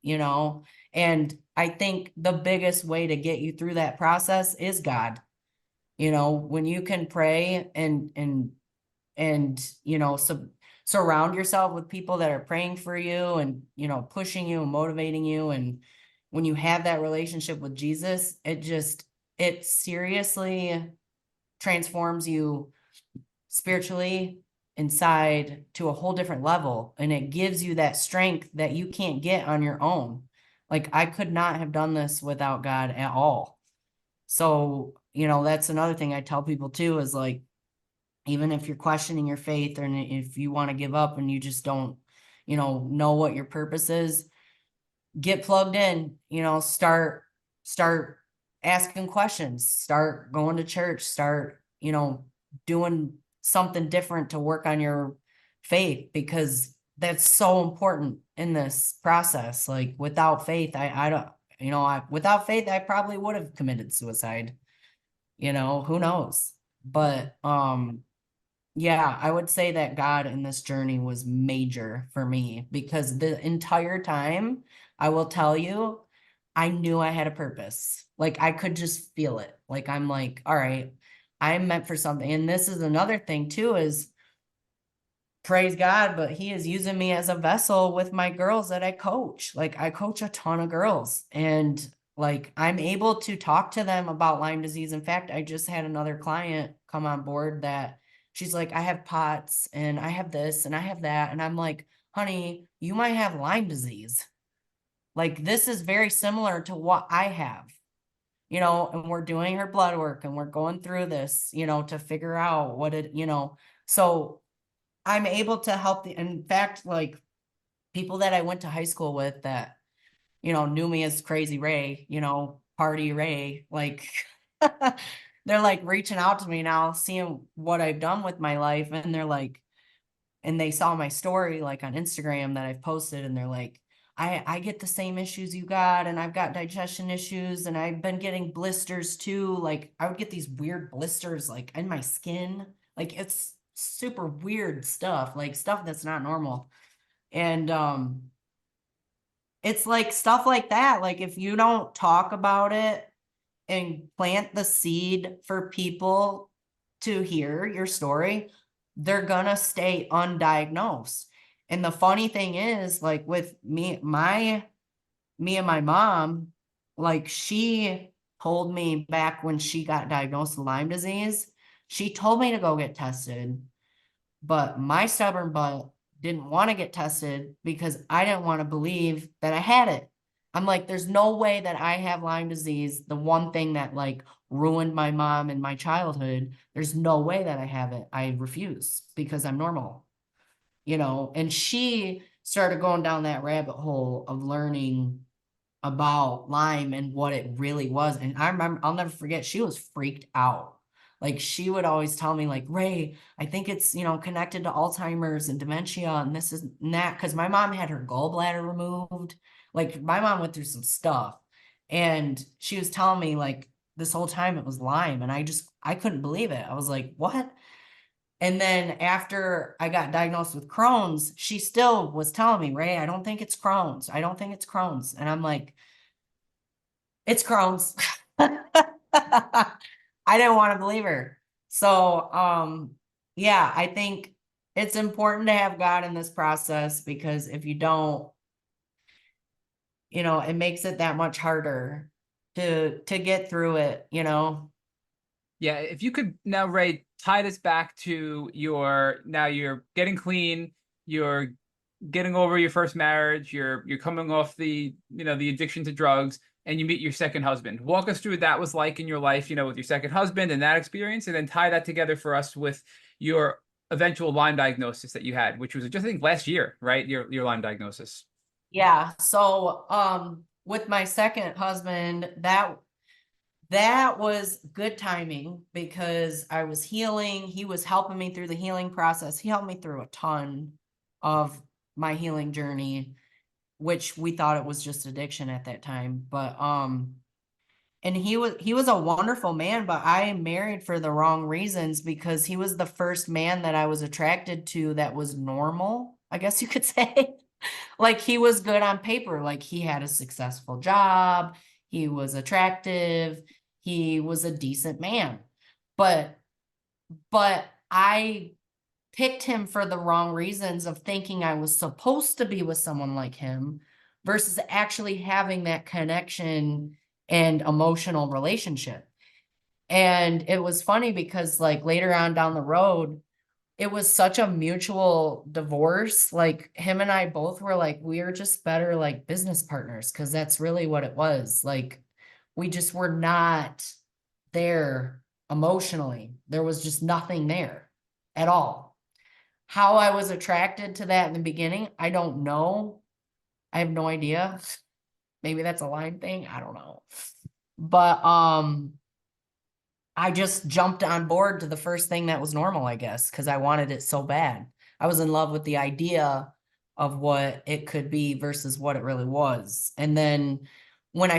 B: And I think the biggest way to get you through that process is God. When you can pray and surround yourself with people that are praying for you and, pushing you and motivating you. And when you have that relationship with Jesus, it seriously transforms you spiritually inside to a whole different level. And it gives you that strength that you can't get on your own. Like I could not have done this without God at all. So, that's another thing I tell people too, is like, even if you're questioning your faith and if you want to give up and you just don't, know what your purpose is, get plugged in, start asking questions, start going to church, start, doing something different to work on your faith because that's so important in this process. Like without faith, I don't, without faith, I probably would have committed suicide, who knows? But, yeah, I would say that God in this journey was major for me because the entire time, I will tell you, I knew I had a purpose. Like I could just feel it. Like I'm like, all right, I'm meant for something. And this is another thing too, is praise God, but he is using me as a vessel with my girls that I coach. Like I coach a ton of girls and like I'm able to talk to them about Lyme disease. In fact, I just had another client come on board that she's like, I have POTS and I have this and I have that. And I'm like, honey, you might have Lyme disease. Like this is very similar to what I have, and we're doing her blood work and we're going through this, to figure out what it, so I'm able to help in fact, like people that I went to high school with that, knew me as Crazy Ray, Party Ray, like they're like reaching out to me now, seeing what I've done with my life. And they're like, and they saw my story like on Instagram that I've posted and they're like, I get the same issues you got, and I've got digestion issues, and I've been getting blisters too. Like I would get these weird blisters like in my skin. Like it's super weird stuff, like stuff that's not normal. And it's like stuff like that. Like if you don't talk about it and plant the seed for people to hear your story, they're gonna stay undiagnosed. And the funny thing is, like with me and my mom, like she told me back when she got diagnosed with Lyme disease, she told me to go get tested, but my stubborn butt didn't want to get tested because I didn't want to believe that I had it. I'm like, there's no way that I have Lyme disease, the one thing that like ruined my mom and my childhood. There's no way that I have it. I refuse because I'm normal, you know. And she started going down that rabbit hole of learning about Lyme and what it really was. And I remember, I'll never forget, she was freaked out. Like she would always tell me like, Ray, I think it's, you know, connected to Alzheimer's and dementia and this is and that. Cause my mom had her gallbladder removed. Like my mom went through some stuff and she was telling me like this whole time it was Lyme. And I couldn't believe it. I was like, what? And then after I got diagnosed with Crohn's, she still was telling me, Ray, I don't think it's Crohn's. I don't think it's Crohn's. And I'm like, it's Crohn's. I didn't want to believe her. So, yeah, I think it's important to have God in this process because if you don't, you know, it makes it that much harder to get through it, you know.
A: Yeah, if you could now, Ray, tie this back to you're getting clean, you're getting over your first marriage, you're coming off the addiction to drugs, and you meet your second husband. Walk us through what that was like in your life, with your second husband and that experience, and then tie that together for us with your eventual Lyme diagnosis that you had, which was just I think last year, right? Your Lyme diagnosis.
B: Yeah. So, with my second husband, that was good timing because I was healing. He was helping me through the healing process. He helped me through a ton of my healing journey, which we thought it was just addiction at that time. But and he was a wonderful man, but I married for the wrong reasons because he was the first man that I was attracted to that was normal, I guess you could say. Like he was good on paper, like he had a successful job, he was attractive, he was a decent man. But I picked him for the wrong reasons of thinking I was supposed to be with someone like him versus actually having that connection and emotional relationship. And it was funny because like later on down the road, it was such a mutual divorce. Like him and I both were like, we are just better like business partners because that's really what it was. Like we just were not there emotionally. There was just nothing there at all. How I was attracted to that in the beginning, I don't know. I have no idea. Maybe that's a Lyme thing. I don't know. But I just jumped on board to the first thing that was normal, I guess, because I wanted it so bad. I was in love with the idea of what it could be versus what it really was. And then when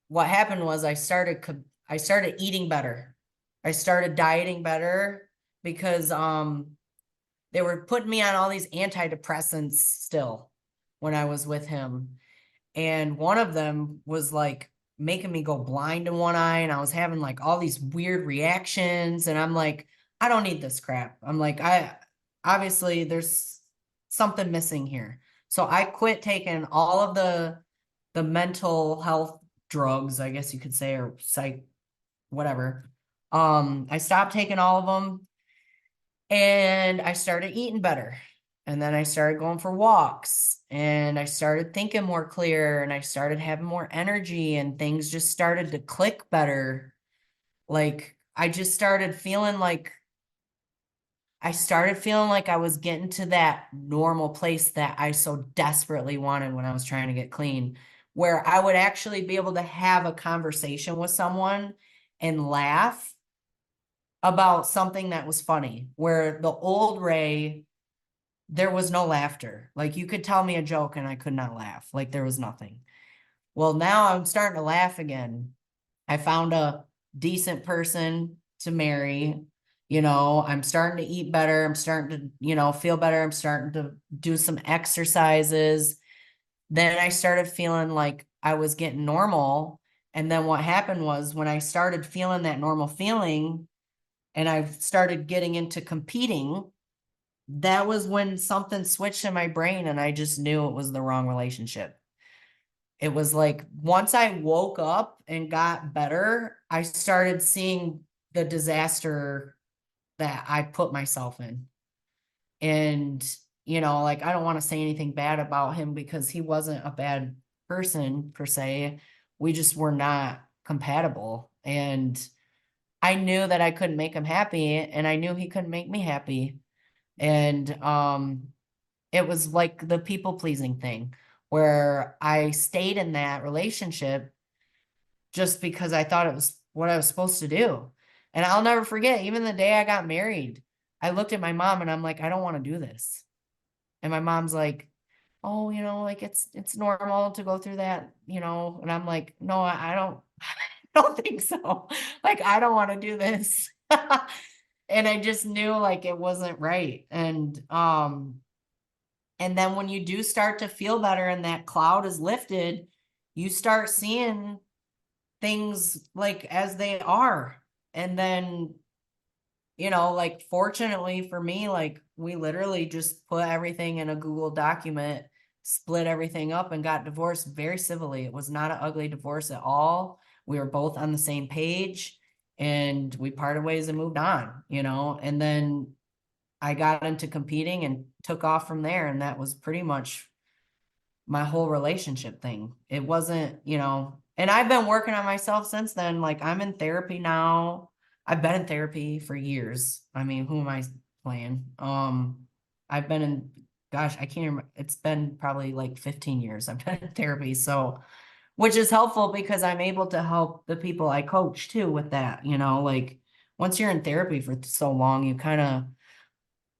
B: what happened was I started eating better. I started dieting better because they were putting me on all these antidepressants still when I was with him. And one of them was like making me go blind in one eye. And I was having like all these weird reactions. And I'm like, I don't need this crap. I'm like, obviously there's something missing here. So I quit taking all of the mental health drugs, I guess you could say, or psych, whatever. I stopped taking all of them and I started eating better. And then I started going for walks and I started thinking more clear and I started having more energy and things just started to click better. Like I just started feeling like I was getting to that normal place that I so desperately wanted when I was trying to get clean, where I would actually be able to have a conversation with someone and laugh about something that was funny, where the old Ray, there was no laughter. Like you could tell me a joke and I could not laugh. Like there was nothing. Well, now I'm starting to laugh again. I found a decent person to marry. I'm starting to eat better. I'm starting to, feel better. I'm starting to do some exercises. Then I started feeling like I was getting normal. And then what happened was when I started feeling that normal feeling and I started getting into competing, that was when something switched in my brain and I just knew it was the wrong relationship. It was like once I woke up and got better, I started seeing the disaster that I put myself in. And, like I don't want to say anything bad about him because he wasn't a bad person per se. We just were not compatible. And I knew that I couldn't make him happy and I knew he couldn't make me happy. And it was like the people pleasing thing where I stayed in that relationship just because I thought it was what I was supposed to do. And I'll never forget, even the day I got married, I looked at my mom and I'm like, I don't want to do this. And my mom's like, oh, like it's normal to go through that, and I'm like, no, I don't I don't think so. Like, I don't want to do this. And I just knew like it wasn't right. And then when you do start to feel better and that cloud is lifted, you start seeing things like as they are. And then, like fortunately for me, like we literally just put everything in a Google document, split everything up and got divorced very civilly. It was not an ugly divorce at all. We were both on the same page and we parted ways and moved on, and then I got into competing and took off from there. And that was pretty much my whole relationship thing. It wasn't, and I've been working on myself since then. Like I'm in therapy now. I've been in therapy for years. I mean, who am I playing? I've been in, gosh, I can't remember. It's been probably like 15 years I've been in therapy. So, which is helpful because I'm able to help the people I coach too with that, like once you're in therapy for so long, you kind of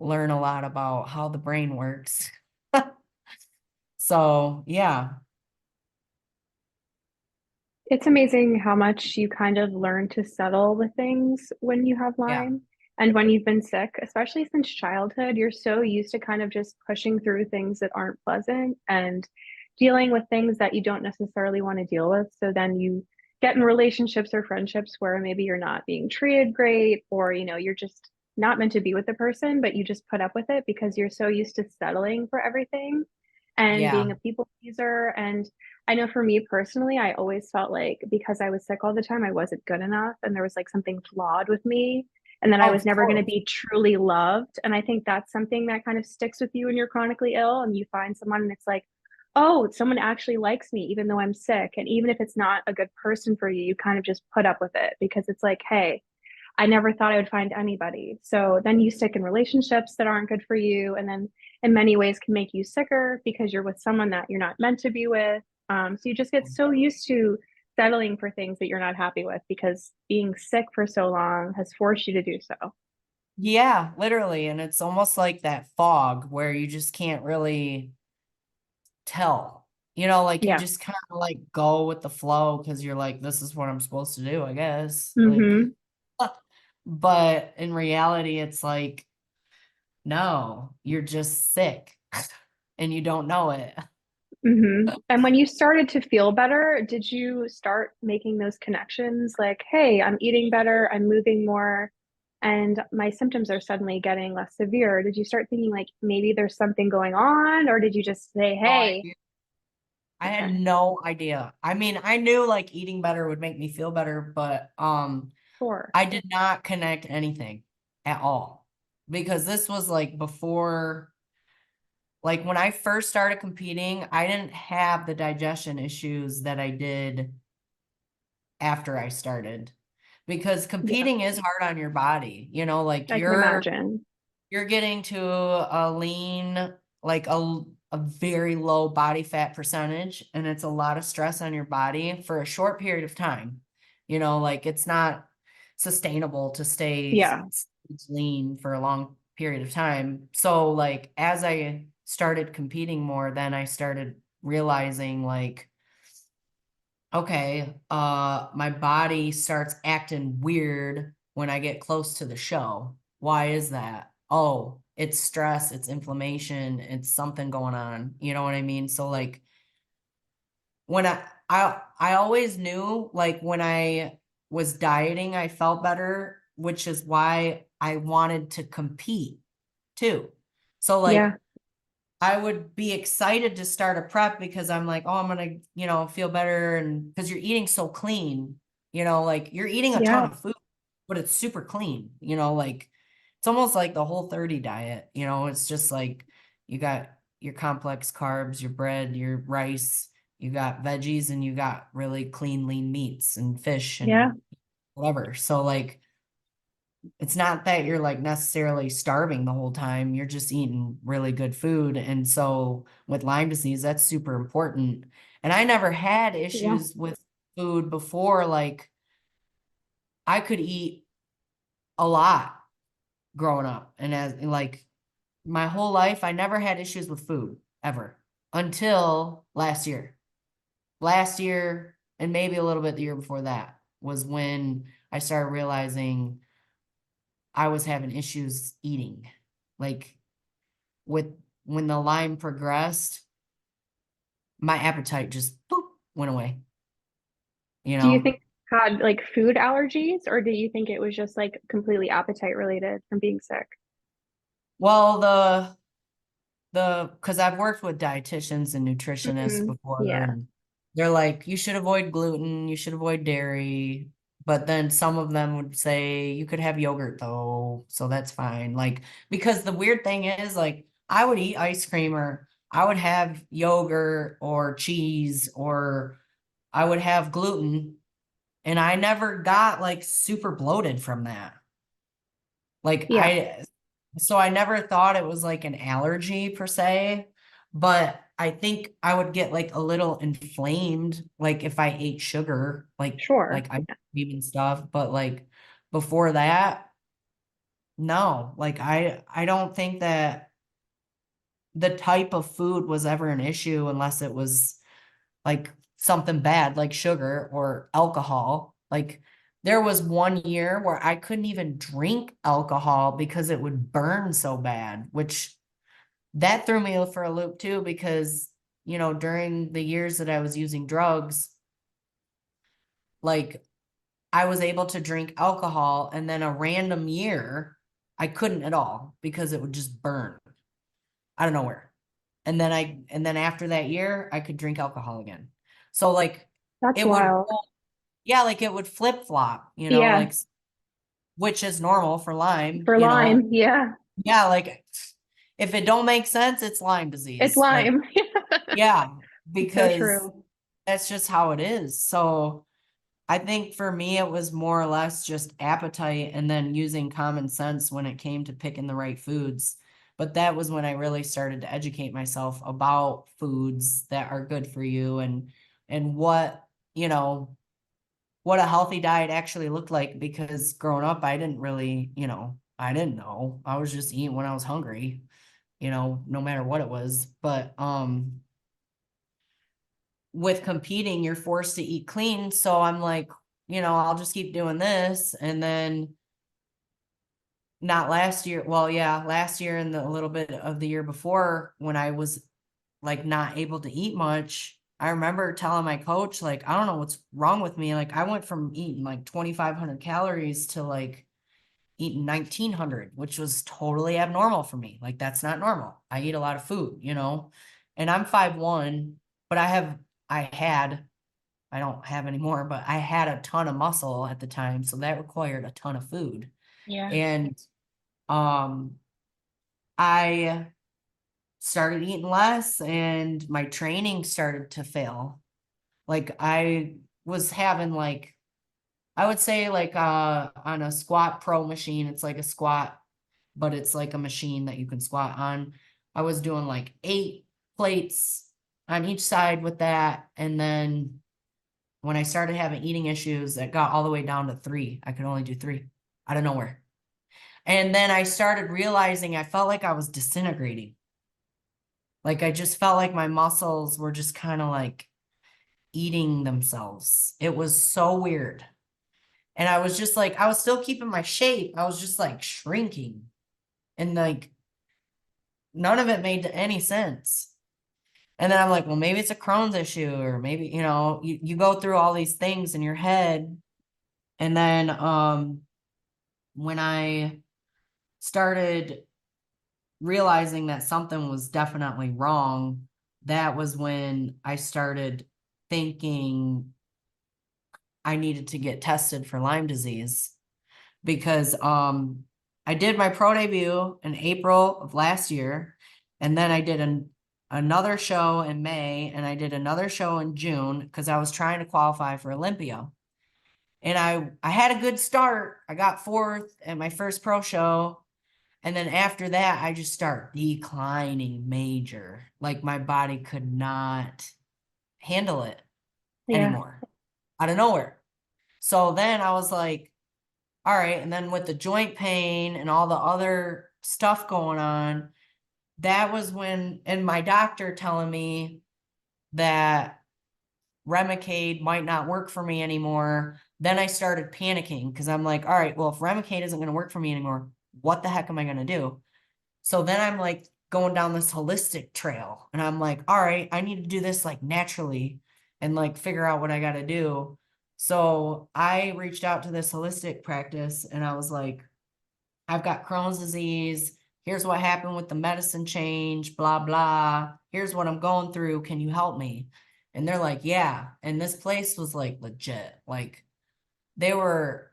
B: learn a lot about how the brain works. So, yeah.
C: It's amazing how much you kind of learn to settle with things when you have
B: Yeah.
C: Lyme and when you've been sick, especially since childhood. You're so used to kind of just pushing through things that aren't pleasant and dealing with things that you don't necessarily want to deal with. So then you get in relationships or friendships where maybe you're not being treated great, or you're just not meant to be with the person, but you just put up with it because you're so used to settling for everything and being
B: Yeah.
C: a people pleaser. And I know for me personally, I always felt like because I was sick all the time, I wasn't good enough and there was like something flawed with me and then I was
B: Of
C: never going to
B: course.
C: be truly loved. And I think that's something that kind of sticks with you when you're chronically ill and you find someone and it's like, oh, someone actually likes me even though I'm sick. And even if it's not a good person for you, you kind of just put up with it because it's like, hey, I never thought I would find anybody. So then you stick in relationships that aren't good for you, and then in many ways can make you sicker because you're with someone that you're not meant to be with. So you just get so used to settling for things that you're not happy with because being sick for so long has forced you to do so.
B: Yeah, literally. And it's almost like that fog where you just can't really tell. Like you
C: Yeah.
B: just kind of like go with the flow because you're like, this is what I'm supposed to do, I guess. Like,
C: Mm-hmm.
B: but in reality, it's like, no, you're just sick and you don't know it.
C: Mm-hmm. And when you started to feel better, did you start making those connections like, hey, I'm eating better, I'm moving more, and my symptoms are suddenly getting less severe? Did you start thinking like maybe there's something going on, or did you just say,
B: No
C: hey,
B: idea. I had
C: okay,
B: no idea. I mean, I knew like eating better would make me feel better, but
C: sure.
B: I did not connect anything at all because this was like before, like when I first started competing, I didn't have the digestion issues that I did after I started because
C: Yeah,
B: competing is hard on your body, like
C: I can imagine.
B: you're getting to a lean, like a very low body fat percentage, and it's a lot of stress on your body for a short period of time. Like it's not sustainable to stay
C: Yeah.
B: lean for a long period of time. So like as I started competing more, then I started realizing like, okay, my body starts acting weird when I get close to the show. Why is that? Oh, it's stress, it's inflammation, it's something going on. You know what I mean? So like when I always knew like when I was dieting, I felt better, which is why I wanted to compete too. So
C: Yeah.
B: like I would be excited to start a prep because I'm like, oh, I'm gonna, feel better. And because you're eating so clean, like you're eating a ton
C: Yeah.
B: of food, but it's super clean, like it's almost like the Whole30 diet, it's just like you got your complex carbs, your bread, your rice, you got veggies, and you got really clean, lean meats and fish
C: Yeah.
B: and whatever. So like it's not that you're like necessarily starving the whole time. You're just eating really good food. And so with Lyme disease, that's super important. And I never had
C: Yeah.
B: issues with food before. Like I could eat a lot growing up. And as like my whole life, I never had issues with food ever until last year. Last year, and maybe a little bit the year before that, was when I started realizing I was having issues eating. Like with when the Lyme progressed, my appetite just boop, went away, you
C: Do you
B: know?
C: think you had like food allergies, or do you think it was just like completely appetite related from being sick?
B: Well, because I've worked with dietitians and nutritionists before,
C: Yeah.
B: and they're like, you should avoid gluten, you should avoid dairy. But then some of them would say you could have yogurt though, so that's fine. Like, because the weird thing is, like, I would eat ice cream or I would have yogurt or cheese or I would have gluten, and I never got like super bloated from that. Like
C: Yeah.
B: so I never thought it was like an allergy per se, but I think I would get like a little inflamed, like if I ate sugar,
C: Sure.
B: like ice cream and stuff. But like before that, no, like I don't think that the type of food was ever an issue unless it was like something bad like sugar or alcohol. Like there was one year where I couldn't even drink alcohol because it would burn so bad, which that threw me for a loop too, because, during the years that I was using drugs, like I was able to drink alcohol and then a random year I couldn't at all because it would just burn out of nowhere. And then after that year, I could drink alcohol again. So like
C: That's
B: it would,
C: wild.
B: yeah, like it would flip flop,
C: Yeah.
B: like which is normal for Lyme,
C: For Lyme. Yeah.
B: Yeah, like if it don't make sense, it's Lyme
C: It's
B: disease. Like,
C: Lyme.
B: yeah,
C: It's so
B: because
C: true.
B: that's just how it is. So I think for me, it was more or less just appetite and then using common sense when it came to picking the right foods. But that was when I really started to educate myself about foods that are good for you and what a healthy diet actually looked like, because growing up I didn't really, I didn't know. I was just eating when I was hungry, no matter what it was. But with competing, you're forced to eat clean. So I'm like, I'll just keep doing this. And then not last year, well, yeah, last year and a little bit of the year before when I was like not able to eat much, I remember telling my coach, like, I don't know what's wrong with me. Like I went from eating like 2,500 calories to like eating 1,900, which was totally abnormal for me. Like that's not normal. I eat a lot of food, and I'm 5'1", but I don't have anymore, but I had a ton of muscle at the time. So that required a ton of food.
C: Yeah.
B: And um, I started eating less and my training started to fail. Like I was having like, I would say like on a squat pro machine, it's like a squat, but it's like a machine that you can squat on. I was doing like 8 plates on each side with that. And then when I started having eating issues, it got all the way down to 3. I could only do 3 out of nowhere. And then I started realizing I felt like I was disintegrating. Like I just felt like my muscles were just kind of like eating themselves. It was so weird. And I was just like, I was still keeping my shape. I was just like shrinking. And like none of it made any sense. And then I'm like, well, maybe it's a Crohn's issue, or maybe, you know, you go through all these things in your head. And then when I started realizing that something was definitely wrong, that was when I started thinking I needed to get tested for Lyme disease, because I did my pro debut in April of last year, and then I did another show in May, and I did another show in June because I was trying to qualify for Olympia. And I had a good start. I got fourth at my first pro show. And then after that, I just start declining major. Like my body could not handle it
C: Yeah.
B: anymore out of nowhere. So then I was like, all right. And then with the joint pain and all the other stuff going on, that was when, and my doctor telling me that Remicade might not work for me anymore. Then I started panicking because I'm like, all right, well, if Remicade isn't going to work for me anymore, what the heck am I going to do? So then I'm like going down this holistic trail, and I'm like, all right, I need to do this like naturally and like figure out what I got to do. So I reached out to this holistic practice, and I was like, I've got Crohn's disease. Here's what happened with the medicine change, blah, blah. Here's what I'm going through. Can you help me? And they're like, yeah. And this place was like legit. Like they thought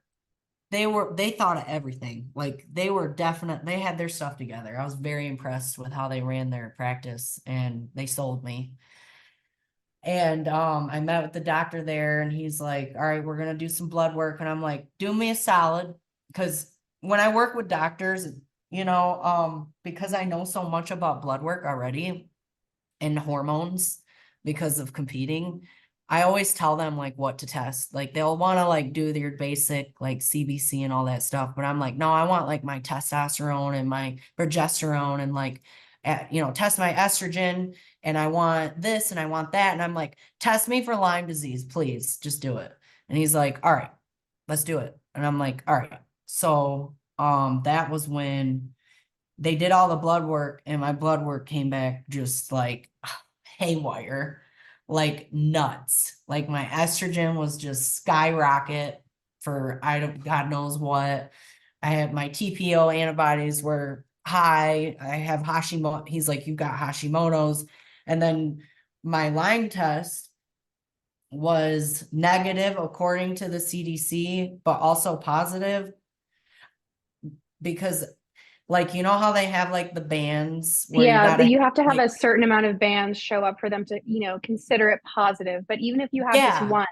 B: of everything. Like they had their stuff together. I was very impressed with how they ran their practice, and they sold me. And I met with the doctor there, and he's like, all right, we're gonna do some blood work. And I'm like, do me a solid, because when I work with doctors, you know, because I know so much about blood work already and hormones because of competing, I always tell them like what to test. Like they'll want to like do their basic like CBC and all that stuff, but I'm like, no, I want like my testosterone and my progesterone, and like you know, test my estrogen, and I want this and I want that. And I'm like, test me for Lyme disease, please, just do it. And he's like, all right, let's do it. And I'm like, all right. So that was when they did all the blood work, and my blood work came back just like haywire, like nuts. Like my estrogen was just skyrocket for God knows what. I had my TPO antibodies were high. I have Hashimoto. He's like, you got Hashimoto's. And then my Lyme test was negative according to the CDC, but also positive because, like, you know how they have like the bands where you
C: Yeah,
B: gotta
C: you have to have
B: like,
C: a certain amount of bands show up for them to, you know, consider it positive. But even if you have just
B: yeah,
C: one,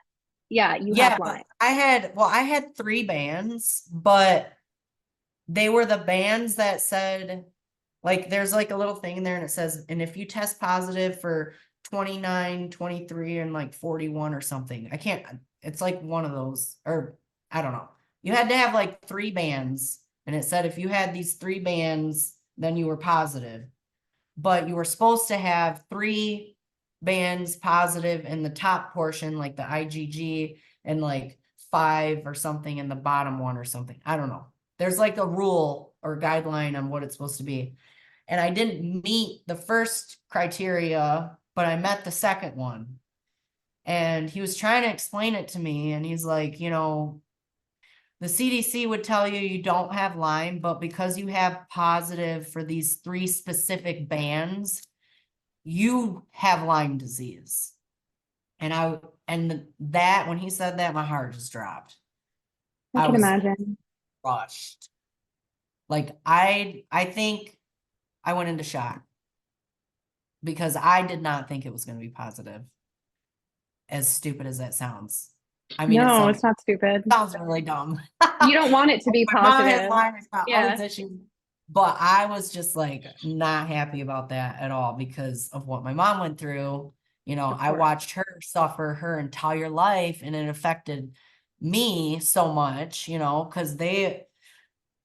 C: yeah, you have
B: yeah.
C: Lyme.
B: I had 3 bands, but they were the bands that said, like, there's like a little thing in there, and it says, and if you test positive for 29, 23, and like 41 or something, it's like one of those, or I don't know. You had to have like 3 bands, and it said if you had these 3 bands, then you were positive. But you were supposed to have 3 bands positive in the top portion, like the IgG, and like 5 or something in the bottom one or something. I don't know. There's like a rule or guideline on what it's supposed to be. And I didn't meet the first criteria, but I met the second one. And he was trying to explain it to me, and he's like, you know, the CDC would tell you you don't have Lyme, but because you have positive for these 3 specific bands, you have Lyme disease. And that, when he said that, my heart just dropped.
C: I
B: I
C: can
B: was
C: imagine.
B: crushed. Like I think I went into shock because I did not think it was going to be positive. As stupid as that sounds. I mean, it
C: No,
B: sounds
C: it's not stupid.
B: really dumb.
C: You don't want it to be
B: My mom has
C: positive.
B: Lyme, it's got all
C: Yeah,
B: these issues. But I was just like not happy about that at all because of what my mom went through. You know,
C: of
B: I
C: course.
B: watched her suffer her entire life, and it affected me so much, you know, because they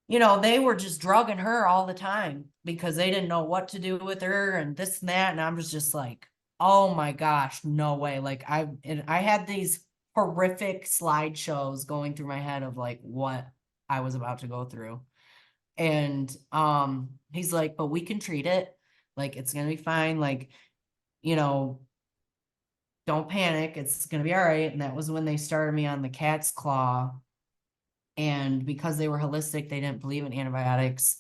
B: were just drugging her all the time because they didn't know what to do with her and this and that. And I was just like, oh my gosh, no way. Like I had these horrific slideshows going through my head of like what I was about to go through. And he's like, but we can treat it. Like it's gonna be fine. Like don't panic. It's going to be all right. And that was when they started me on the cat's claw. And because they were holistic, they didn't believe in antibiotics,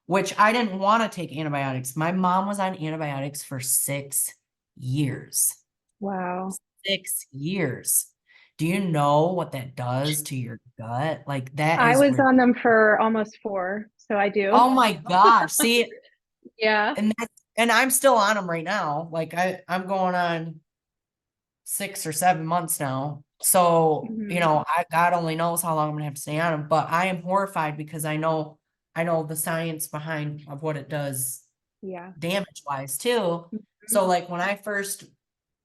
B: which I didn't want to take antibiotics. My mom was on antibiotics for 6 years.
C: Wow.
B: 6 years. Do you know what that does to your gut? Like that
C: I
B: is,
C: was on them for almost 4, so I do.
B: oh my gosh. See,
C: Yeah.
B: and I'm still on them right now. Like I'm going on 6 or 7 months now. So,
C: Mhm.
B: God only knows how long I'm gonna have to stay on them, but I am horrified because I know the science behind of what it does
C: Yeah.
B: damage wise too.
C: Mhm.
B: So like when I first,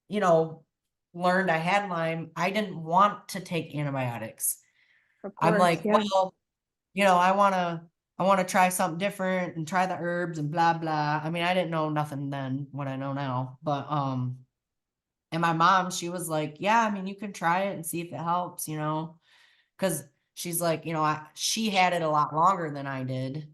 B: you know, learned I had Lyme, I didn't want to take antibiotics.
C: Of
B: I'm
C: course.
B: like,
C: Yeah.
B: well, I want to try something different and try the herbs and blah blah. I mean, I didn't know nothing then, what I know now, but and my mom, she was like, yeah, I mean, you can try it and see if it helps, because she's like, she had it a lot longer than I did,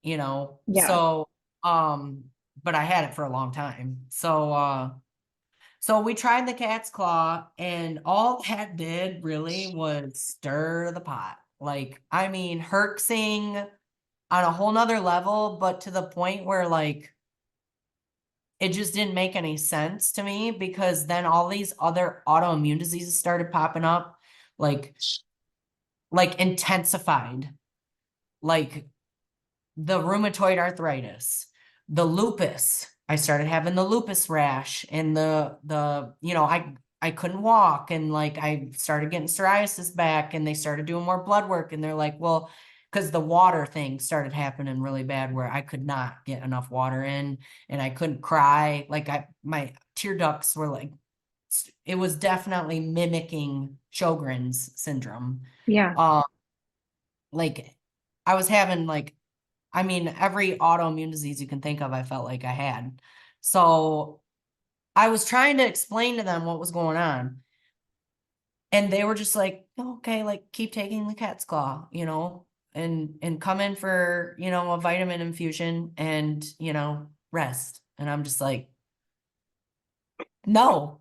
C: Yeah.
B: so, but I had it for a long time. So we tried the cat's claw, and all that did really was stir the pot. Like, I mean, herxing on a whole nother level, but to the point where like it just didn't make any sense to me, because then all these other autoimmune diseases started popping up, like intensified, like the rheumatoid arthritis, the lupus. I started having the lupus rash, and I couldn't walk, and like I started getting psoriasis back, and they started doing more blood work, and they're like, well, because the water thing started happening really bad, where I could not get enough water in, and I couldn't cry. Like my tear ducts were like, it was definitely mimicking Sjogren's syndrome.
C: Yeah.
B: Um, like I was having like, I mean, every autoimmune disease you can think of, I felt like I had. So I was trying to explain to them what was going on. And they were just like, "Oh, okay, like keep taking the cat's claw, and come in for, a vitamin infusion and, rest." And I'm just like, no,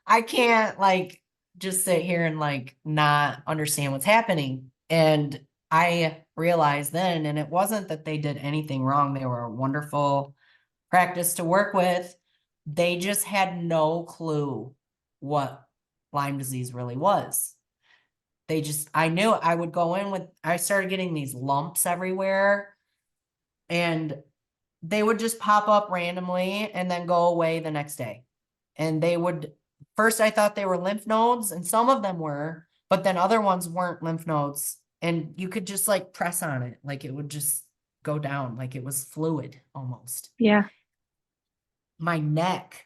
B: I can't like just sit here and like not understand what's happening. And I realized then, and it wasn't that they did anything wrong. They were a wonderful practice to work with. They just had no clue what Lyme disease really was. I knew I would go in with, I started getting these lumps everywhere, and they would just pop up randomly and then go away the next day. And first I thought they were lymph nodes, and some of them were, but then other ones weren't lymph nodes. And you could just like press on it, like it would just go down, like it was fluid almost.
C: Yeah.
B: My neck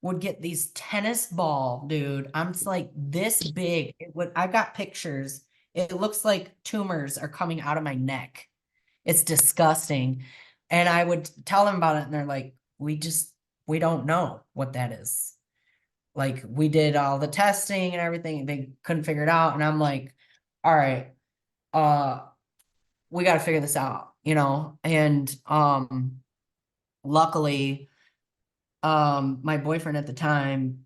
B: would get these tennis ball, dude. I'm just like this big. I got pictures. It looks like tumors are coming out of my neck. It's disgusting. And I would tell them about it, and they're like, we don't know what that is. Like, we did all the testing and everything. They couldn't figure it out. And I'm like, all right, we got to figure this out, And luckily, my boyfriend at the time,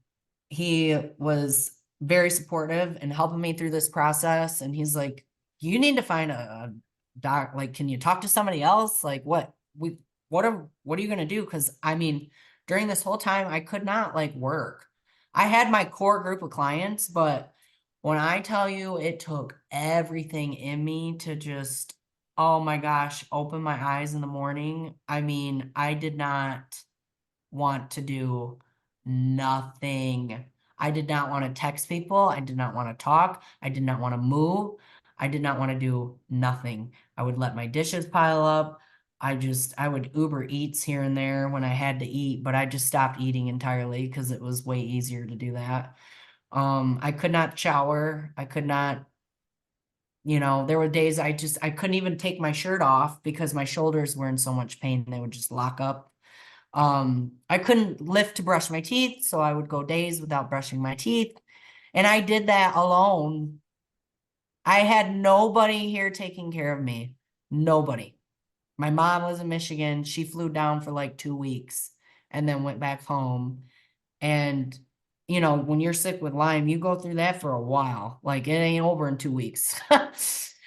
B: he was very supportive and helping me through this process. And he's like, you need to find a doc. Like, can you talk to somebody else? Like, what are you going to do? Because I mean, during this whole time, I could not like work. I had my core group of clients, but when I tell you it took everything in me to just, oh my gosh, open my eyes in the morning. I mean, I did not want to do nothing. I did not want to text people. I did not want to talk. I did not want to move. I did not want to do nothing. I would let my dishes pile up. I would Uber Eats here and there when I had to eat, but I just stopped eating entirely because it was way easier to do that. I could not shower. I could not, there were days I couldn't even take my shirt off because my shoulders were in so much pain. They would just lock up. I couldn't lift to brush my teeth, so I would go days without brushing my teeth. And I did that alone. I had nobody here taking care of me. Nobody. My mom was in Michigan. She flew down for like 2 weeks. and then went back home. And, you know, when you're sick with Lyme, you go through that for a while. Like, it ain't over in 2 weeks,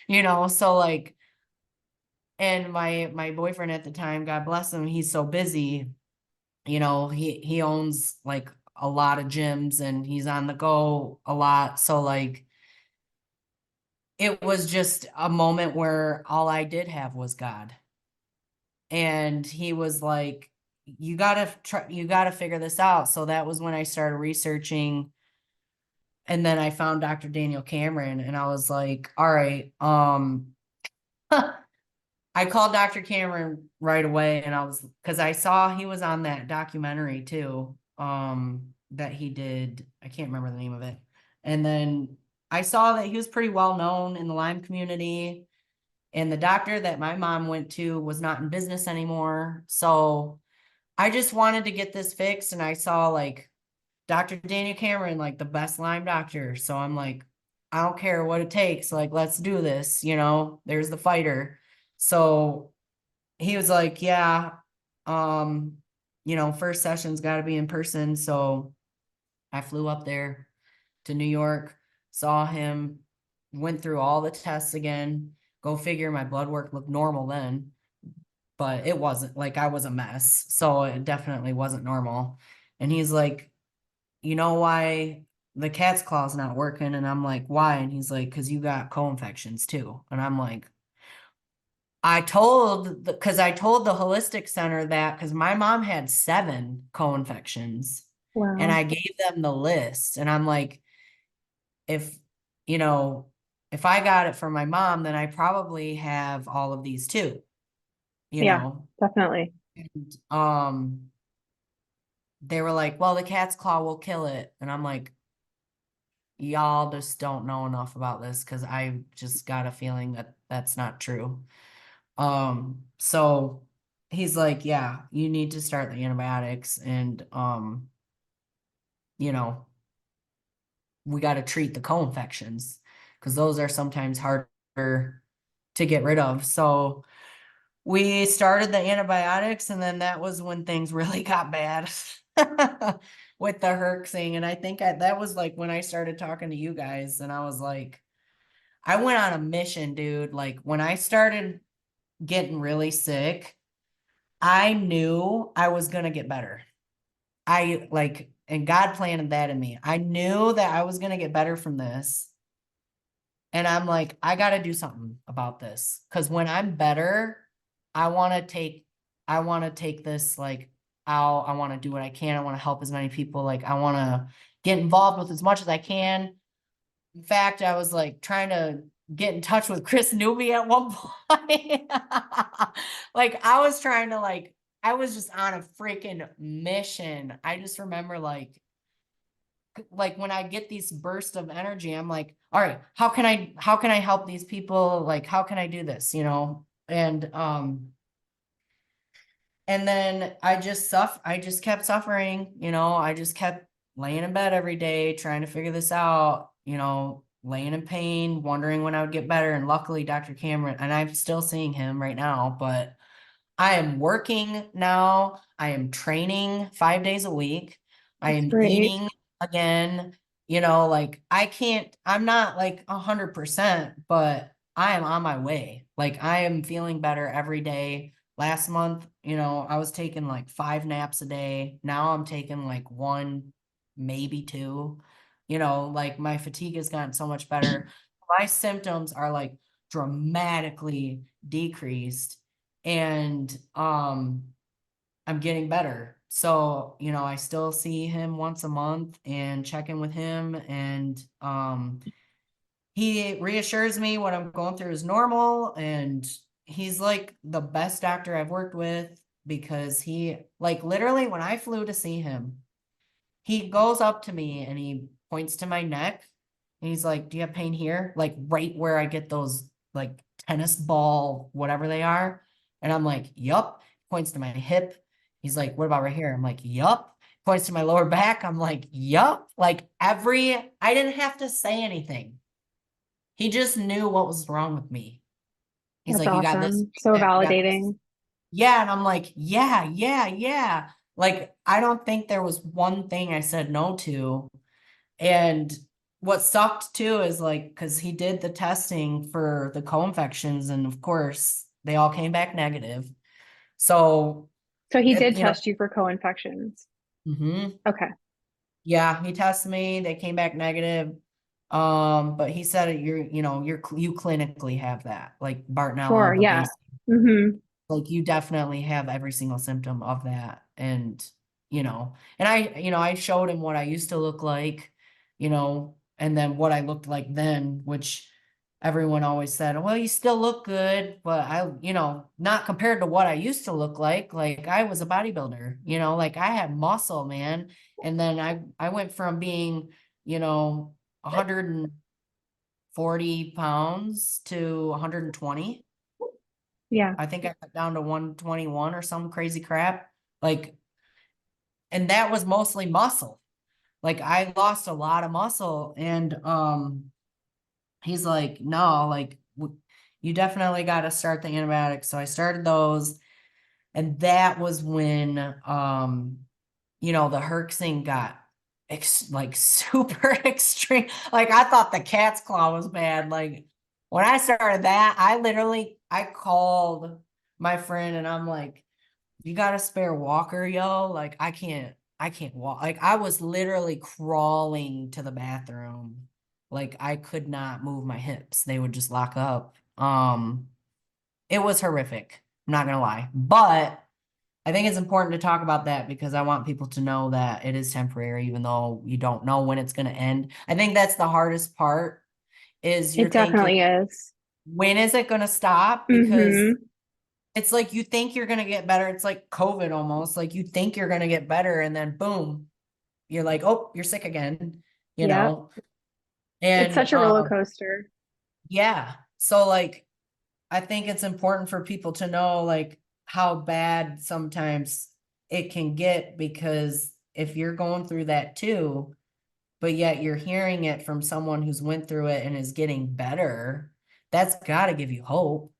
B: you know? So like, and my boyfriend at the time, God bless him, he's so busy, you know, he owns like a lot of gyms and he's on the go a lot. So like, it was just a moment where all I did have was God. And he was like, you gotta figure this out. So that was when I started researching. And then I found Dr. Daniel Cameron and I was like, all right, I called Dr. Cameron right away and because I saw he was on that documentary too, that he did. I can't remember the name of it. And then I saw that he was pretty well known in the Lyme community. And the doctor that my mom went to was not in business anymore. So I just wanted to get this fixed. And I saw like Dr. Daniel Cameron, like the best Lyme doctor. So I'm like, I don't care what it takes. Like, let's do this. You know, there's the fighter. So he was like, yeah, you know, first session's got to be in person. So I flew up there to New York, saw him, went through all the tests again. Go figure, my blood work looked normal then, but it wasn't. Like, I was a mess. So it definitely wasn't normal. And he's like, you know why the cat's claw's not working? And I'm like, why? And he's like, because you got co-infections too. And I'm like, I told the holistic center that because my mom had 7 co-infections and
C: Wow.
B: I gave them the list. And I'm like, if, you know, if I got it from my mom, then I probably have all of these too, you
C: Yeah,
B: know?
C: definitely.
B: And, they were like, well, the cat's claw will kill it. And I'm like, y'all just don't know enough about this because I just got a feeling that that's not true. So he's like, yeah, you need to start the antibiotics and, you know, we got to treat the co-infections because those are sometimes harder to get rid of. So we started the antibiotics and then that was when things really got bad with the herxing. And I think that was like when I started talking to you guys and I was like, I went on a mission, dude. Like when I started getting really sick, I knew I was going to get better. And God planted that in me. I knew that I was going to get better from this. And I'm like, I got to do something about this. Cause when I'm better, I want to take this like out. I want to do what I can. I want to help as many people. Like I want to get involved with as much as I can. In fact, I was like trying to get in touch with Chris Newby at one point. Like I was trying to I was just on a freaking mission. I just remember like when I get these bursts of energy, I'm like, all right, how can I help these people? Like, how can I do this? You know? And then I just kept suffering, you know, I just kept laying in bed every day, trying to figure this out, you know, laying in pain, wondering when I would get better. And luckily, Dr. Cameron, and I'm still seeing him right now, but I am working now. I am training 5 days a week. I
C: That's
B: am
C: great.
B: eating again. You know, like I'm not like 100%, but I am on my way. Like I am feeling better every day. Last month, you know, I was taking like 5 naps a day. Now I'm taking like 1, maybe 2. You know, like my fatigue has gotten so much better. My symptoms are like dramatically decreased and I'm getting better. So, you know, I still see him once a month and check in with him and he reassures me what I'm going through is normal and he's like the best doctor I've worked with because he like literally when I flew to see him, he goes up to me and he points to my neck and he's like, "Do you have pain here?" Like right where I get those like tennis ball, whatever they are. And I'm like, "Yup." Points to my hip. He's like, "What about right here?" I'm like, "Yup." Points to my lower back. I'm like, "Yup." Like I didn't have to say anything. He just knew what was wrong with me. He's
C: That's
B: like, "You got this,
C: awesome. So
B: you got this."
C: validating.
B: Yeah. And I'm like, yeah, yeah, yeah. Like, I don't think there was one thing I said no to. And what sucked too is like, because he did the testing for the co-infections, and of course, they all came back negative. So,
C: So he did
B: you know,
C: test you for co-infections.
B: mhm.
C: Okay.
B: Yeah, he tested me. They came back negative. But he said you clinically have that, like
C: Sure.
B: Bartonella,
C: Yeah.
B: Babesia.
C: Mm-hmm.
B: Like you definitely have every single symptom of that. And, and I showed him what I used to look like, and then what I looked like then, which everyone always said, well, you still look good, but not compared to what I used to look like. Like I was a bodybuilder, like I had muscle, man. And then I went from being, 140 pounds to 120.
C: Yeah.
B: I think I got down to 121 or some crazy crap. Like, and that was mostly muscle. Like I lost a lot of muscle, and he's like, no, like you definitely got to start the antibiotics. So I started those, and that was when the herxing got like super extreme. Like I thought the cat's claw was bad. Like when I started that, I called my friend and I'm like, you got a spare walker, yo? Like I can't walk. Like I was literally crawling to the bathroom. Like I could not move my hips. They would just lock up. It was horrific. I'm not gonna lie. But I think it's important to talk about that because I want people to know that it is temporary, even though you don't know when it's gonna end. I think that's the hardest part is you're
C: It
B: thinking,
C: definitely is.
B: when is it gonna stop? Because
C: Mm-hmm.
B: it's like you think you're gonna get better. It's like COVID almost. Like you think you're gonna get better, and then boom, you're like, oh, you're sick again, you
C: Yep.
B: know?
C: It's
B: And
C: such a roller coaster.
B: yeah. So like I think it's important for people to know like how bad sometimes it can get, because if you're going through that too, but yet you're hearing it from someone who's went through it and is getting better, that's got to give you hope.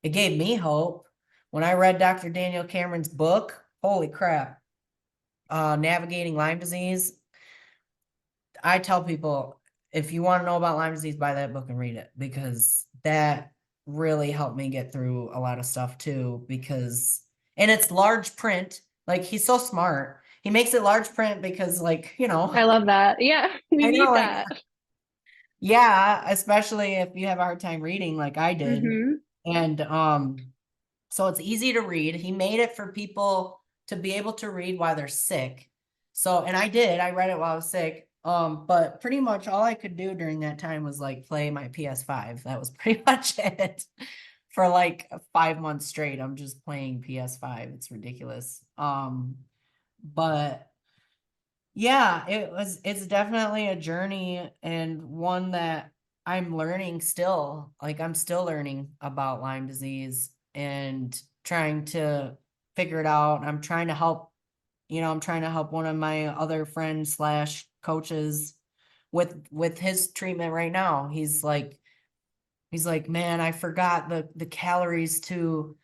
B: It gave me hope. When I read Dr. Daniel Cameron's book, holy crap, Navigating Lyme Disease, I tell people, if you want to know about Lyme disease, buy that book and read it, because that really helped me get through a lot of stuff too, and it's large print. Like he's so smart. He makes it large print because like,
C: I love that. Yeah, we
B: I know,
C: need
B: like,
C: that.
B: yeah, especially if you have a hard time reading like I did.
C: Mm-hmm.
B: And so it's easy to read. He made it for people to be able to read while they're sick. So, and I did, I read it while I was sick. But pretty much all I could do during that time was like play my PS5. That was pretty much it for like 5 months straight. I'm just playing PS5. It's ridiculous. But yeah, it's definitely a journey, and one that I'm learning still. Like I'm still learning about Lyme disease and trying to figure it out. I'm trying to help one of my other friends slash coaches with his treatment right now. He's like, man, I forgot the calories to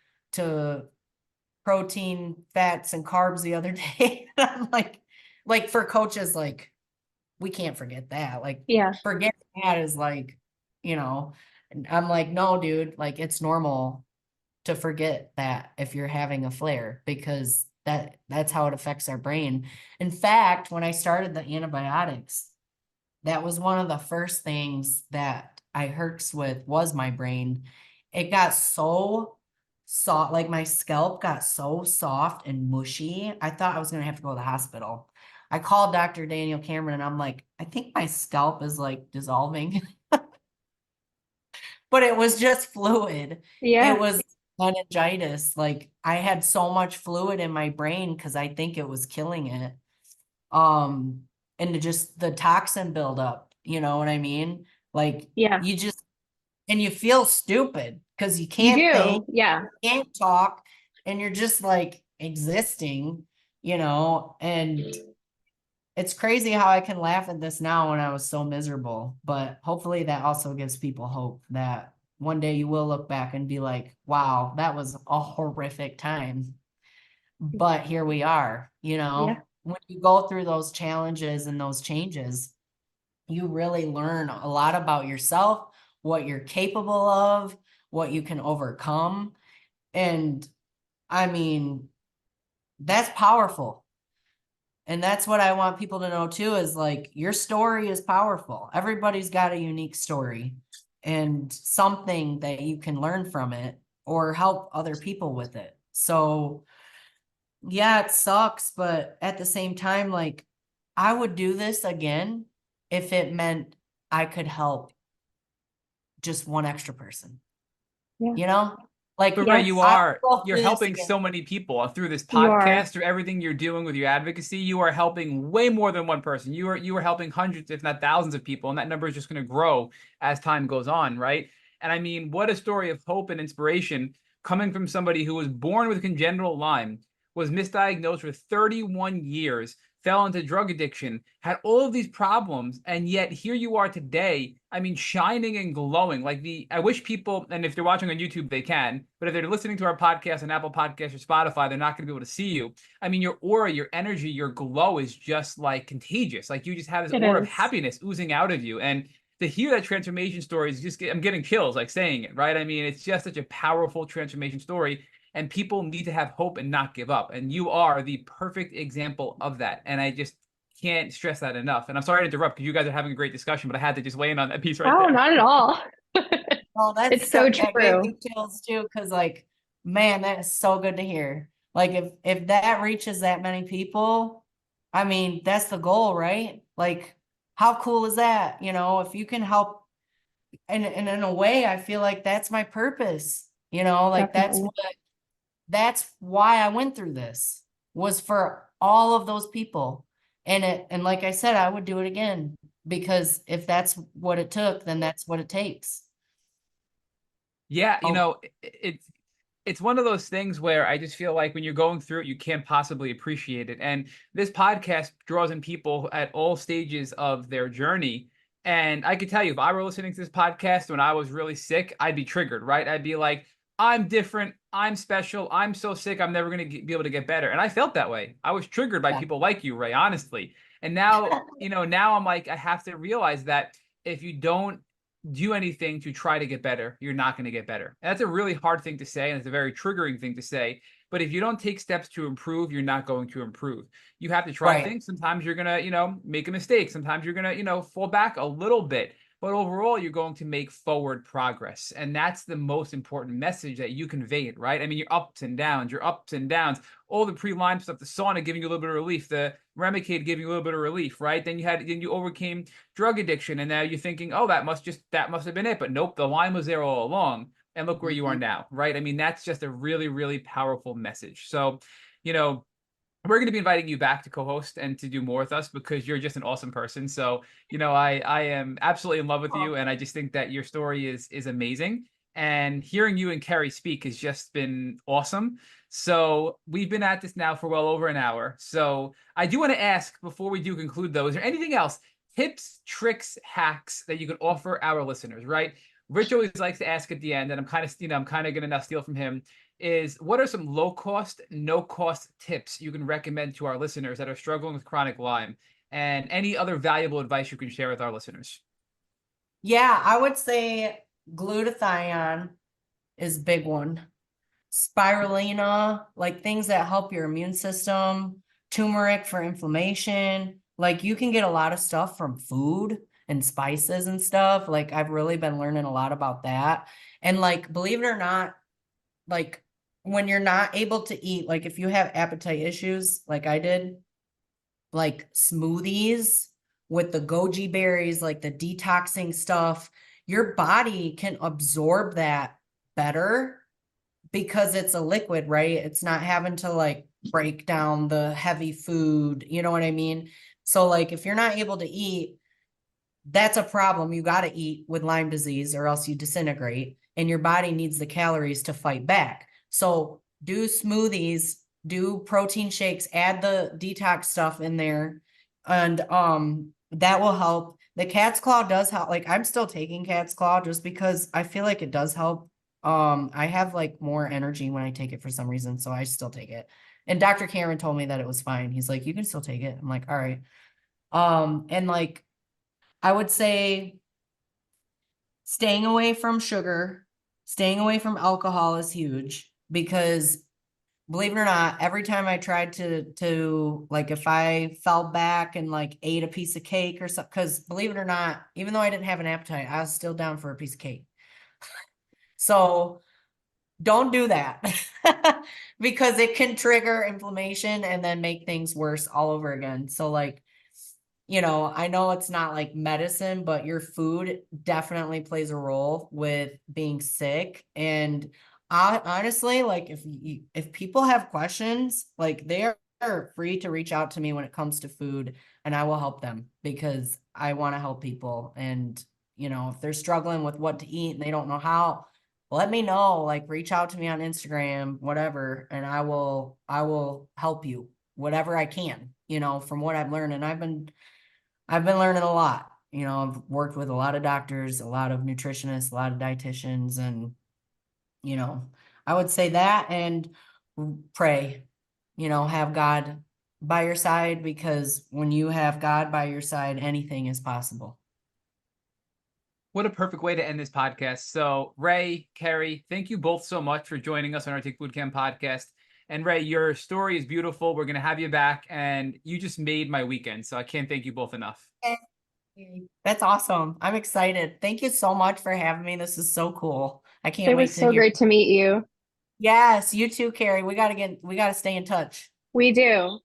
B: protein, fats, and carbs the other day. And I'm like for coaches, like we can't forget that. Like
C: Yeah.
B: forget that is like, and I'm like, no, dude, like it's normal to forget that if you're having a flare, because that's how it affects our brain. In fact, when I started the antibiotics, that was one of the first things that I herks with was my brain. It got so soft, like my scalp got so soft and mushy. I thought I was gonna have to go to the hospital. I called Dr. Daniel Cameron and I'm like, I think my scalp is like dissolving. But it was just fluid. It
C: Yeah.
B: was meningitis. Like I had so much fluid in my brain because I think it was killing it. Um, and just the toxin buildup, you know what I mean? Like
C: Yeah.
B: you just, and you feel stupid because you
C: You
B: can't think,
C: do. Yeah.
B: can't talk, and you're just like existing, and it's crazy how I can laugh at this now when I was so miserable, but hopefully that also gives people hope that one day you will look back and be like, wow, that was a horrific time. but here we are,
C: Yeah.
B: when you go through those challenges and those changes, you really learn a lot about yourself, what you're capable of, what you can overcome. And I mean, that's powerful. And that's what I want people to know too, is like your story is powerful. Everybody's got a unique story and something that you can learn from it or help other people with it. So yeah, it sucks, but at the same time, like I would do this again if it meant I could help just one extra person,
C: Yeah.
B: you know? Like
A: But Ray,
C: Yes,
B: I would go
A: you're
B: through this
A: helping
B: again.
A: so many people through this
C: you are.
A: podcast, through everything you're doing with your advocacy. You are helping way more than one person. You are helping hundreds, if not thousands of people, and that number is just going to grow as time goes on, right? And I mean, what a story of hope and inspiration coming from somebody who was born with congenital Lyme, was misdiagnosed for 31 years, fell into drug addiction, had all of these problems, and yet here you are today. I mean, shining and glowing. I wish people, and if they're watching on YouTube, they can, but if they're listening to our podcast on Apple Podcasts or Spotify, they're not going to be able to see you. I mean, your aura, your energy, your glow is just like contagious. Like you just have this
C: It
A: aura of
C: is.
A: happiness oozing out of you. And to hear that transformation story is just, I'm getting chills like saying it, right? I mean, it's just such a powerful transformation story. And people need to have hope and not give up. And you are the perfect example of that. And I just can't stress that enough. And I'm sorry to interrupt because you guys are having a great discussion, but I had to just weigh in on that piece right
C: Oh,
A: there.
C: not at all.
B: Well,
C: It's so
B: that gave
C: true.
B: me chills too, because like, man, that is so good to hear. Like if that reaches that many people, I mean, that's the goal, right? Like, how cool is that? If you can help, and in a way, I feel like that's my purpose. Like
C: Definitely.
B: that's why I went through this, was for all of those people. And like I said, I would do it again, because if that's what it took, then that's what it takes.
A: Yeah,
B: Oh,
A: it's one of those things where I just feel like when you're going through it, you can't possibly appreciate it. And this podcast draws in people at all stages of their journey. And I could tell you, if I were listening to this podcast when I was really sick, I'd be triggered, right? I'd be like, I'm different. I'm special. I'm so sick. I'm never going to be able to get better. And I felt that way. I was triggered by
B: yeah.
A: people like you, Ray, honestly. And now, now I'm like, I have to realize that if you don't do anything to try to get better, you're not going to get better. And that's a really hard thing to say, and it's a very triggering thing to say. But if you don't take steps to improve, you're not going to improve. You have to try
B: Right.
A: things. Sometimes you're going to, make a mistake. Sometimes you're going to, fall back a little bit. But overall, you're going to make forward progress. And that's the most important message that you convey it, right? I mean, your ups and downs, all the pre-Lyme stuff, the sauna giving you a little bit of relief, the Remicade giving you a little bit of relief, right? Then you overcame drug addiction, and now you're thinking, oh, that must have been it. But nope, the Lyme was there all along. And look where you are
B: Mhm.
A: now, right? I mean, that's just a really, really powerful message. So, we're going to be inviting you back to co-host and to do more with us because you're just an awesome person. So, I am absolutely in love with
B: Oh,
A: you, and I just think that your story is amazing. And hearing you and Carrie speak has just been awesome. So we've been at this now for well over an hour. So I do want to ask before we do conclude, though, is there anything else, tips, tricks, hacks that you could offer our listeners? Right? Rich always likes to ask at the end, and I'm kind of going to now steal from him, is what are some low cost, no cost tips you can recommend to our listeners that are struggling with chronic Lyme, and any other valuable advice you can share with our listeners?
B: yeah, I would say glutathione is a big one. Spirulina, like things that help your immune system, turmeric for inflammation. Like you can get a lot of stuff from food and spices and stuff. Like I've really been learning a lot about that. And like, believe it or not, like when you're not able to eat, like if you have appetite issues, like I did, like smoothies with the goji berries, like the detoxing stuff, your body can absorb that better because it's a liquid, right? It's not having to like break down the heavy food. You know what I mean? So like if you're not able to eat, that's a problem. You got to eat with Lyme disease or else you disintegrate, and your body needs the calories to fight back. So do smoothies, do protein shakes, add the detox stuff in there, and that will help. The cat's claw does help. Like I'm still taking cat's claw just because I feel like it does help. I have like more energy when I take it for some reason, so I still take it. And Dr. Cameron told me that it was fine. He's like, you can still take it. I'm like, all right. And like, I would say staying away from sugar, staying away from alcohol is huge because believe it or not, every time I tried to like if I fell back and like ate a piece of cake or something, because believe it or not, even though I didn't have an appetite, I was still down for a piece of cake. So don't do that because it can trigger inflammation and then make things worse all over again. So like, you know, I know it's not like medicine, but your food definitely plays a role with being sick. And I honestly, like if people have questions, like they are free to reach out to me when it comes to food, and I will help them because I want to help people. And, you know, if they're struggling with what to eat and they don't know how, let me know, like reach out to me on Instagram, whatever, and I will help you whatever I can, you know, from what I've learned. And I've been learning a lot. You know, I've worked with a lot of doctors, a lot of nutritionists, a lot of dietitians, and, you know, I would say that and pray, you know, have God by your side, because when you have God by your side, anything is possible.
A: What a perfect way to end this podcast. So, Ray, Carrie, thank you both so much for joining us on our Tick Bootcamp podcast. And Ray, your story is beautiful. We're going to have you back, and you just made my weekend. So I can't thank you both enough.
B: That's awesome. I'm excited. Thank you so much for having me. This is so cool. I can't
C: It
B: wait
C: was
B: to
C: so
B: hear.
C: great to meet you.
B: Yes, you too, Carrie. We gotta stay in touch.
C: We do.